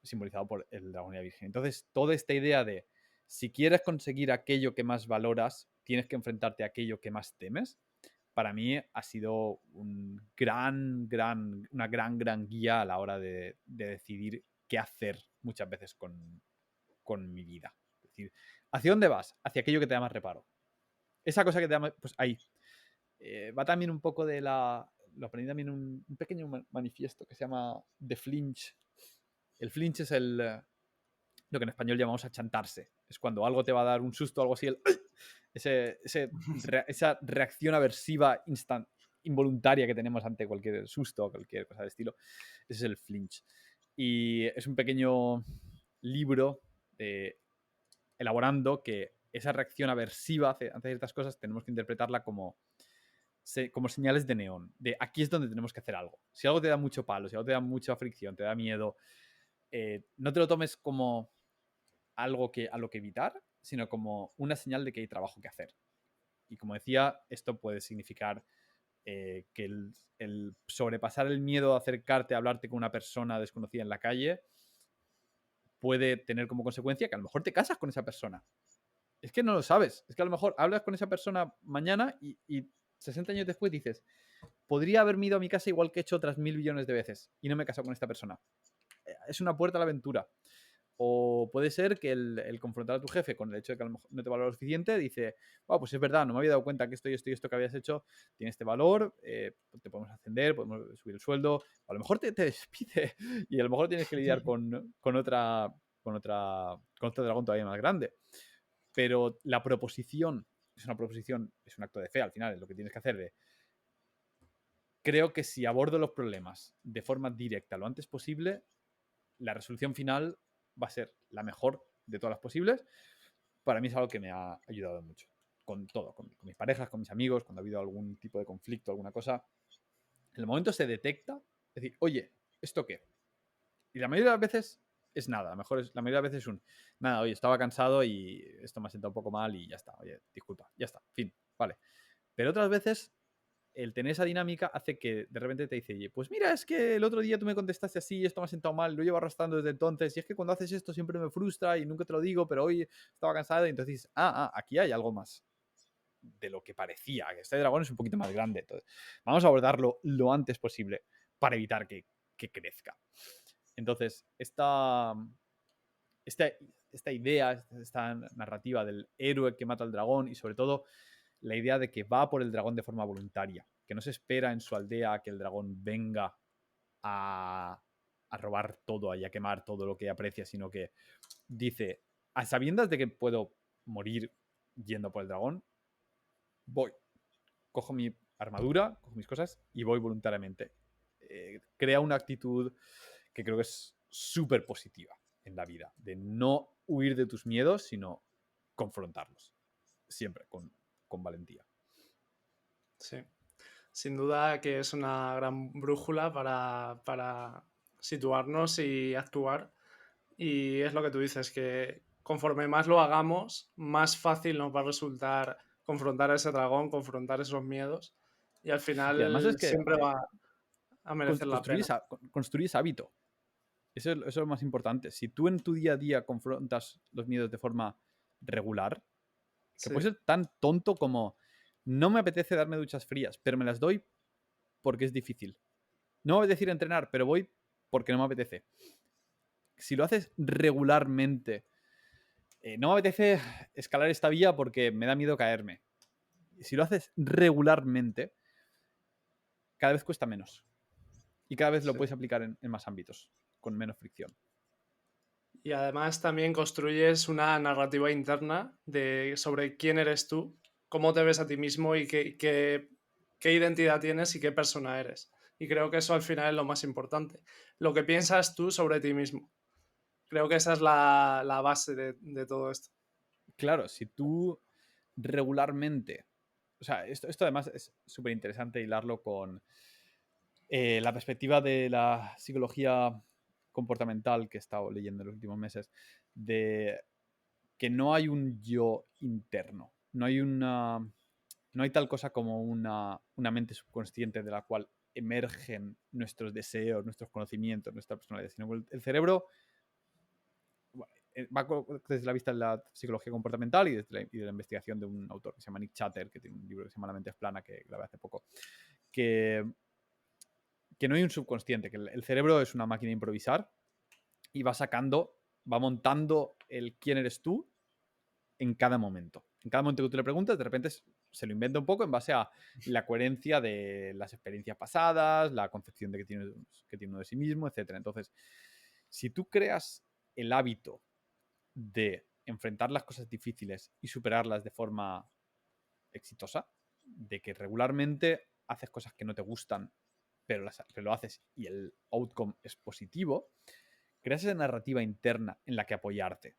simbolizado por el dragón y la virgen. Entonces, toda esta idea de si quieres conseguir aquello que más valoras, tienes que enfrentarte a aquello que más temes, para mí ha sido una gran guía a la hora de decidir qué hacer muchas veces con mi vida. Es decir, ¿hacia dónde vas? Hacia aquello que te da más reparo. Esa cosa que te da más, pues ahí. Va también un poco de lo aprendí también un pequeño manifiesto que se llama The Flinch. El flinch es lo que en español llamamos achantarse. Es cuando algo te va a dar un susto o algo así, esa reacción aversiva involuntaria que tenemos ante cualquier susto o cualquier cosa de estilo. Ese es el flinch. Y es un pequeño libro elaborando que esa reacción aversiva ante ciertas cosas tenemos que interpretarla como señales de neón, de aquí es donde tenemos que hacer algo. Si algo te da mucho palo, si algo te da mucha fricción, te da miedo, no te lo tomes como algo a lo que evitar, sino como una señal de que hay trabajo que hacer. Y como decía, esto puede significar que el sobrepasar el miedo a acercarte a hablarte con una persona desconocida en la calle puede tener como consecuencia que a lo mejor te casas con esa persona. Es que no lo sabes. Es que a lo mejor hablas con esa persona mañana y 60 años después dices, podría haberme ido a mi casa igual que he hecho otras 1000 billones de veces y no me he casado con esta persona. Es una puerta a la aventura. O puede ser que el confrontar a tu jefe con el hecho de que a lo mejor no te valora lo suficiente, dice, wow, pues es verdad, no me había dado cuenta que esto y esto que habías hecho tiene este valor, te podemos ascender, podemos subir el sueldo, o a lo mejor te despide y a lo mejor tienes que lidiar con otro dragón todavía más grande. Pero la proposición es una proposición, es un acto de fe al final, es lo que tienes que hacer de creo que si abordo los problemas de forma directa lo antes posible, la resolución final va a ser la mejor de todas las posibles. Para mí es algo que me ha ayudado mucho. Con todo, con mis parejas, con mis amigos, cuando ha habido algún tipo de conflicto, alguna cosa. En el momento se detecta, es decir, oye, ¿esto qué? Y la mayoría de las veces es nada. A lo mejor la mayoría de las veces es nada, oye, estaba cansado y esto me ha sentado un poco mal y ya está. Oye, disculpa, ya está, fin, vale. Pero otras veces el tener esa dinámica hace que de repente te dice, pues mira, es que el otro día tú me contestaste así y esto me ha sentado mal, lo llevo arrastrando desde entonces y es que cuando haces esto siempre me frustra y nunca te lo digo, pero hoy estaba cansado y entonces dices, aquí hay algo más de lo que parecía, que este dragón es un poquito más grande. Entonces, vamos a abordarlo lo antes posible para evitar que crezca. Entonces, esta idea, esta narrativa del héroe que mata al dragón y sobre todo la idea de que va por el dragón de forma voluntaria, que no se espera en su aldea a que el dragón venga a robar todo y a quemar todo lo que aprecia, sino que dice, a sabiendas de que puedo morir yendo por el dragón, voy, cojo mi armadura, cojo mis cosas y voy voluntariamente. Crea una actitud que creo que es súper positiva en la vida, de no huir de tus miedos, sino confrontarlos, siempre con valentía. Sí, sin duda que es una gran brújula para situarnos y actuar. Y es lo que tú dices, que conforme más lo hagamos, más fácil nos va a resultar confrontar a ese dragón, confrontar esos miedos. Y al Y además es final que siempre va a merecer la pena. construyes hábito. Eso es lo más importante. Si tú en tu día a día confrontas los miedos de forma regular, que Sí, puede ser tan tonto como no me apetece darme duchas frías, pero me las doy porque es difícil. No me apetece ir a entrenar, pero voy porque no me apetece. Si lo haces regularmente, no me apetece escalar esta vía porque me da miedo caerme. Si lo haces regularmente, cada vez cuesta menos. Y cada vez lo sí. puedes aplicar en más ámbitos, con menos fricción. Y además también construyes una narrativa interna sobre quién eres tú, cómo te ves a ti mismo y qué identidad tienes y qué persona eres. Y creo que eso al final es lo más importante. Lo que piensas tú sobre ti mismo. Creo que esa es la base de todo esto. Claro, si tú regularmente. O sea, esto además es súper interesante hilarlo con la perspectiva de la psicología comportamental que he estado leyendo en los últimos meses, de que no hay un yo interno, no hay tal cosa como una mente subconsciente de la cual emergen nuestros deseos, nuestros conocimientos, nuestra personalidad, sino que el cerebro va desde la vista de la psicología comportamental y de la investigación de un autor que se llama Nick Chatter, que tiene un libro que se llama La mente es plana, que grabé hace poco, que no hay un subconsciente, que el cerebro es una máquina de improvisar y va montando el quién eres tú en cada momento. En cada momento que tú le preguntas, de repente se lo inventa un poco en base a la coherencia de las experiencias pasadas, la concepción de que tiene uno de sí mismo, etc. Entonces, si tú creas el hábito de enfrentar las cosas difíciles y superarlas de forma exitosa, de que regularmente haces cosas que no te gustan, pero lo haces y el outcome es positivo, creas esa narrativa interna en la que apoyarte.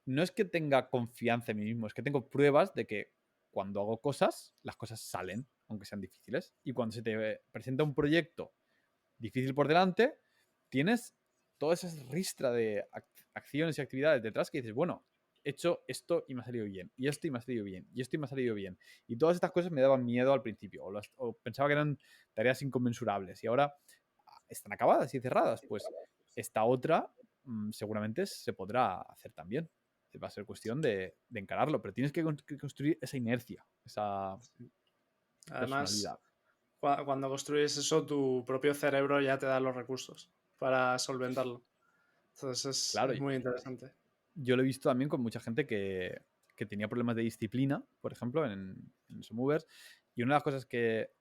No es que tenga confianza en mí mismo, es que tengo pruebas de que cuando hago cosas, las cosas salen, aunque sean difíciles. Y cuando se te presenta un proyecto difícil por delante, tienes toda esa ristra de acciones y actividades detrás que dices, bueno, he hecho esto y me ha salido bien, y esto y me ha salido bien, y esto y me ha salido bien. Y todas estas cosas me daban miedo al principio, o pensaba que eran tareas inconmensurables, y ahora están acabadas y cerradas. Pues esta otra seguramente se podrá hacer también. Va a ser cuestión de encararlo, pero tienes que construir esa inercia, esa Además, personalidad. cuando construyes eso, tu propio cerebro ya te da los recursos para solventarlo. Entonces Claro, es muy interesante. yo lo he visto también con mucha gente que tenía problemas de disciplina, por ejemplo, en Movers. Y una de las cosas que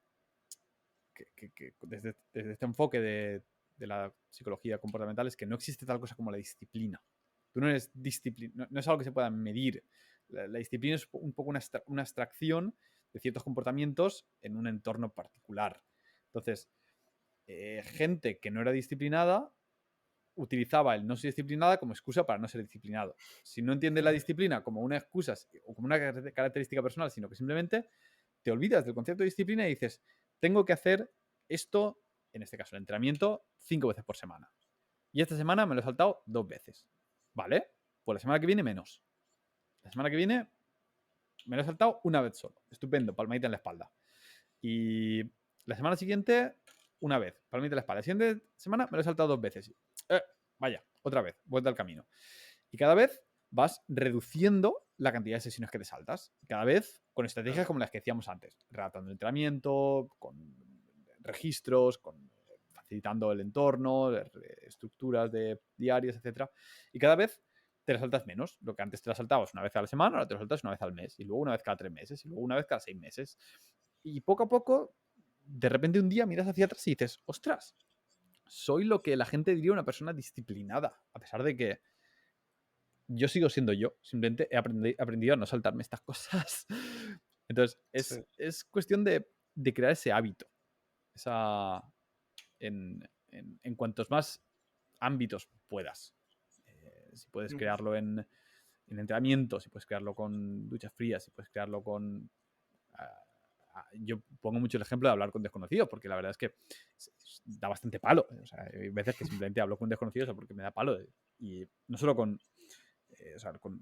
desde este enfoque de la psicología comportamental es que no existe tal cosa como la disciplina. Tú no eres disciplina, no es algo que se pueda medir. La disciplina es un poco una abstracción de ciertos comportamientos en un entorno particular. Entonces, gente que no era disciplinada utilizaba el no ser disciplinada como excusa para no ser disciplinado. Si no entiendes la disciplina como una excusa o como una característica personal, sino que simplemente te olvidas del concepto de disciplina y dices, tengo que hacer esto, en este caso el entrenamiento, 5 veces por semana. Y esta semana me lo he saltado 2 veces. ¿Vale? Pues la semana que viene menos. La semana que viene me lo he saltado una vez solo. Estupendo, palmadita en la espalda. Y la semana siguiente, una vez, palmadita en la espalda. La siguiente semana me lo he saltado 2 veces. Vaya, otra vez, vuelta al camino. Y cada vez vas reduciendo la cantidad de sesiones que te saltas. Cada vez con estrategias como las que decíamos antes. Redactando el entrenamiento, con registros, facilitando el entorno, estructuras de diarias, etc. Y cada vez te la saltas menos. Lo que antes te la saltabas una vez a la semana, ahora te la saltas una vez al mes. Y luego una vez cada 3 meses. Y luego una vez cada 6 meses. Y poco a poco, de repente un día miras hacia atrás y dices, ostras, soy lo que la gente diría una persona disciplinada. A pesar de que yo sigo siendo yo. Simplemente he aprendido a no saltarme estas cosas. Entonces, Sí. es cuestión de crear ese hábito. Esa, en cuantos más ámbitos puedas. Si puedes crearlo en entrenamiento, si puedes crearlo con duchas frías, si puedes crearlo con... yo pongo mucho el ejemplo de hablar con desconocidos, porque la verdad es que da bastante palo. O sea, hay veces que simplemente hablo con desconocidos porque me da palo. Y no solo con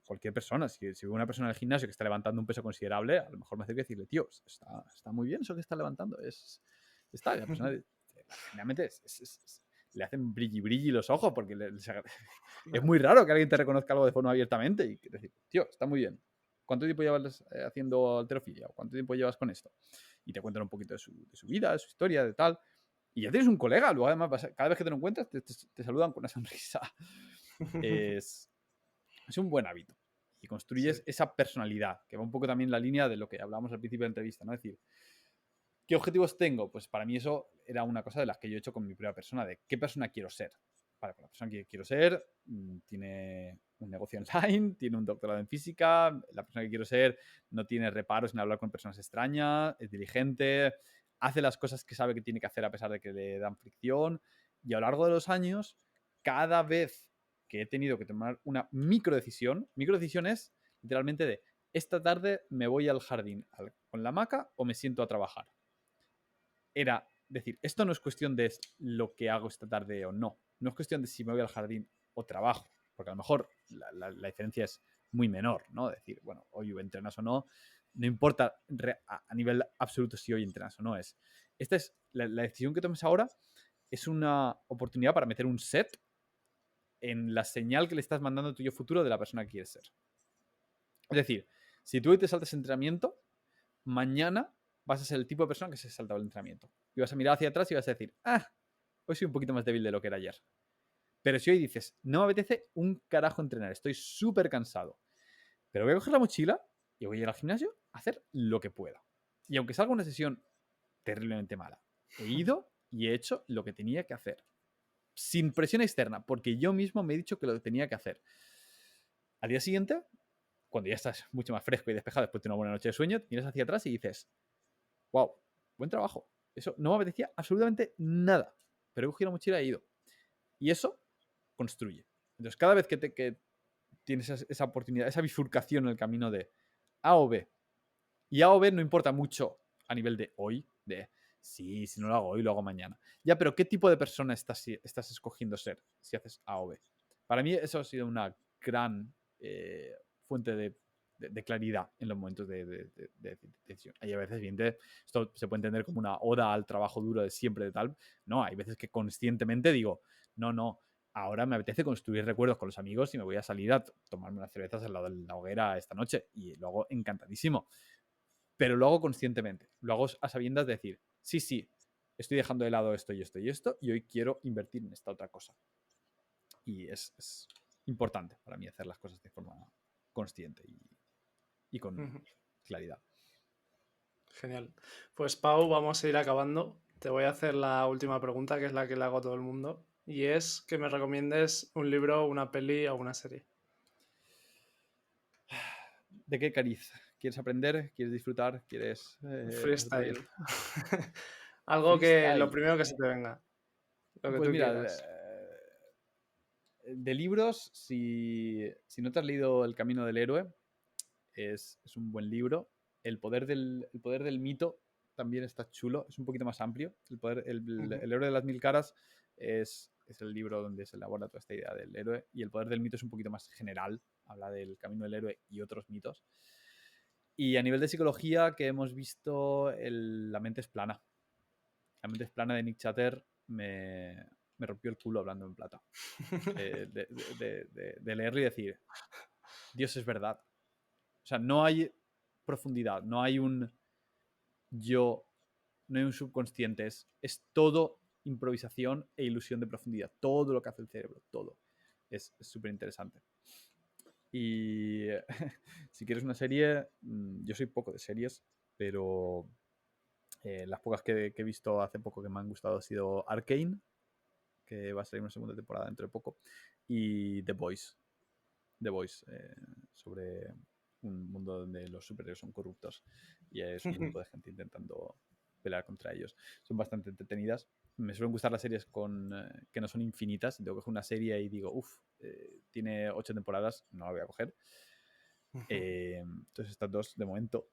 cualquier persona. Si veo una persona en el gimnasio que está levantando un peso considerable, a lo mejor me hace que decirle, tío, está muy bien eso que está levantando. Está, la persona generalmente le hacen brilli los ojos porque es muy raro que alguien te reconozca algo de forma abiertamente y decir, tío, está muy bien. ¿Cuánto tiempo llevas haciendo halterofilia? ¿Cuánto tiempo llevas con esto? Y te cuentan un poquito de su vida, de su historia, de tal. Y ya tienes un colega. Luego, además, cada vez que te lo encuentras, te saludan con una sonrisa. Es un buen hábito. Y construyes esa personalidad, que va un poco también en la línea de lo que hablábamos al principio de la entrevista, ¿no? Es decir, ¿qué objetivos tengo? Pues para mí eso era una cosa de las que yo he hecho con mi propia persona, de qué persona quiero ser. Vale, pues la persona que quiero ser tiene un negocio online, tiene un doctorado en física, la persona que quiero ser no tiene reparos en hablar con personas extrañas, es diligente, hace las cosas que sabe que tiene que hacer a pesar de que le dan fricción. Y a lo largo de los años, cada vez que he tenido que tomar una microdecisión es literalmente de esta tarde me voy al jardín con la hamaca o me siento a trabajar. Era decir, esto no es cuestión de lo que hago esta tarde o no. No es cuestión de si me voy al jardín o trabajo, porque a lo mejor la diferencia es muy menor, ¿no? Decir, bueno, hoy entrenas o no, no importa a nivel absoluto si hoy entrenas o no. Esta es la decisión que tomes ahora, es una oportunidad para meter un set en la señal que le estás mandando a tu yo futuro de la persona que quieres ser. Es decir, si tú hoy te saltas entrenamiento, mañana vas a ser el tipo de persona que se ha saltado el entrenamiento. Y vas a mirar hacia atrás y vas a decir, hoy soy un poquito más débil de lo que era ayer. Pero si hoy dices, no me apetece un carajo entrenar, estoy súper cansado, pero voy a coger la mochila y voy a ir al gimnasio a hacer lo que pueda. Y aunque salga una sesión terriblemente mala, he ido y he hecho lo que tenía que hacer. Sin presión externa, porque yo mismo me he dicho que lo tenía que hacer. Al día siguiente, cuando ya estás mucho más fresco y despejado después de una buena noche de sueño, miras hacia atrás y dices, wow, buen trabajo. Eso no me apetecía absolutamente nada, pero he cogido la mochila y he ido. Y eso construye. Entonces, cada vez que tienes esa oportunidad, esa bifurcación en el camino de A o B, y A o B no importa mucho a nivel de hoy, de Sí, si no lo hago hoy, lo hago mañana. Ya, pero ¿qué tipo de persona estás escogiendo ser si haces A o B? Para mí eso ha sido una gran fuente de claridad en los momentos de decisión. Hay a veces, evidentemente, esto se puede entender como una oda al trabajo duro de siempre, de tal. No, hay veces que conscientemente digo, no, ahora me apetece construir recuerdos con los amigos y me voy a salir a tomarme unas cervezas al lado de la hoguera esta noche. Y lo hago encantadísimo. Pero lo hago conscientemente. Lo hago a sabiendas de decir, sí, estoy dejando de lado esto y esto y esto y hoy quiero invertir en esta otra cosa. Y es importante para mí hacer las cosas de forma consciente y con claridad. Genial. Pues Pau, vamos a ir acabando. Te voy a hacer la última pregunta, que es la que le hago a todo el mundo. Y es que me recomiendes un libro, una peli o una serie. ¿De qué cariz? ¿Quieres aprender? ¿Quieres disfrutar? ¿Quieres pasártelo bien? Freestyle. Algo que lo Freestyle. primero que se te venga. Lo que Pues tú mira, quieras. de libros, si no te has leído El Camino del Héroe, es un buen libro. El poder del mito también está chulo, es un poquito más amplio. El héroe de las mil caras es el libro donde se elabora toda esta idea del héroe, y el poder del mito es un poquito más general, habla del camino del héroe y otros mitos. Y a nivel de psicología, que hemos visto, La mente es plana. La mente es plana de Nick Chater me rompió el culo hablando en plata. De leerlo y decir, Dios es verdad. O sea, no hay profundidad, no hay un yo, no hay un subconsciente, es todo improvisación e ilusión de profundidad. Todo lo que hace el cerebro, todo. Es súper interesante. Y si quieres una serie, yo soy poco de series, pero las pocas que he visto hace poco que me han gustado ha sido Arcane, que va a salir una segunda temporada dentro de poco, y The Voice. The Voice, sobre un mundo donde los superhéroes son corruptos y es un grupo de gente intentando pelear contra ellos. Son bastante entretenidas. Me suelen gustar las series que no son infinitas. Tengo que coger una serie y digo, tiene 8 temporadas, no la voy a coger. Entonces estas dos, de momento,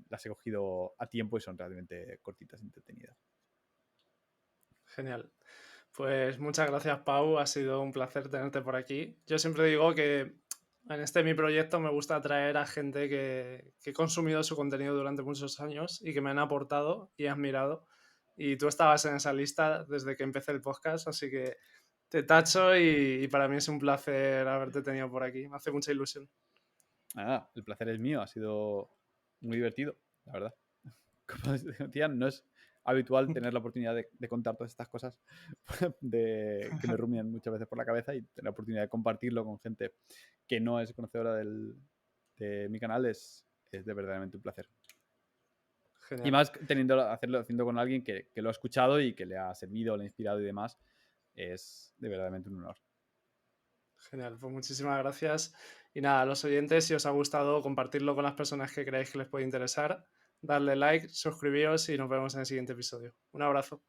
las he cogido a tiempo y son realmente cortitas y entretenidas. Genial. Pues muchas gracias, Pau. Ha sido un placer tenerte por aquí. Yo siempre digo que en mi proyecto me gusta atraer a gente que he consumido su contenido durante muchos años y que me han aportado y admirado. Y tú estabas en esa lista desde que empecé el podcast, así que te tacho y para mí es un placer haberte tenido por aquí. Me hace mucha ilusión. El placer es mío, ha sido muy divertido, la verdad. Como decían, no es habitual tener la oportunidad de contar todas estas cosas que me rumian muchas veces por la cabeza, y tener la oportunidad de compartirlo con gente que no es conocedora de mi canal es de verdaderamente un placer. Genial. Y más haciendo con alguien que lo ha escuchado y que le ha servido, le ha inspirado y demás, es de verdaderamente un honor. Genial, pues muchísimas gracias. Y nada, a los oyentes, si os ha gustado, compartirlo con las personas que creáis que les puede interesar, darle like, suscribíos y nos vemos en el siguiente episodio. Un abrazo.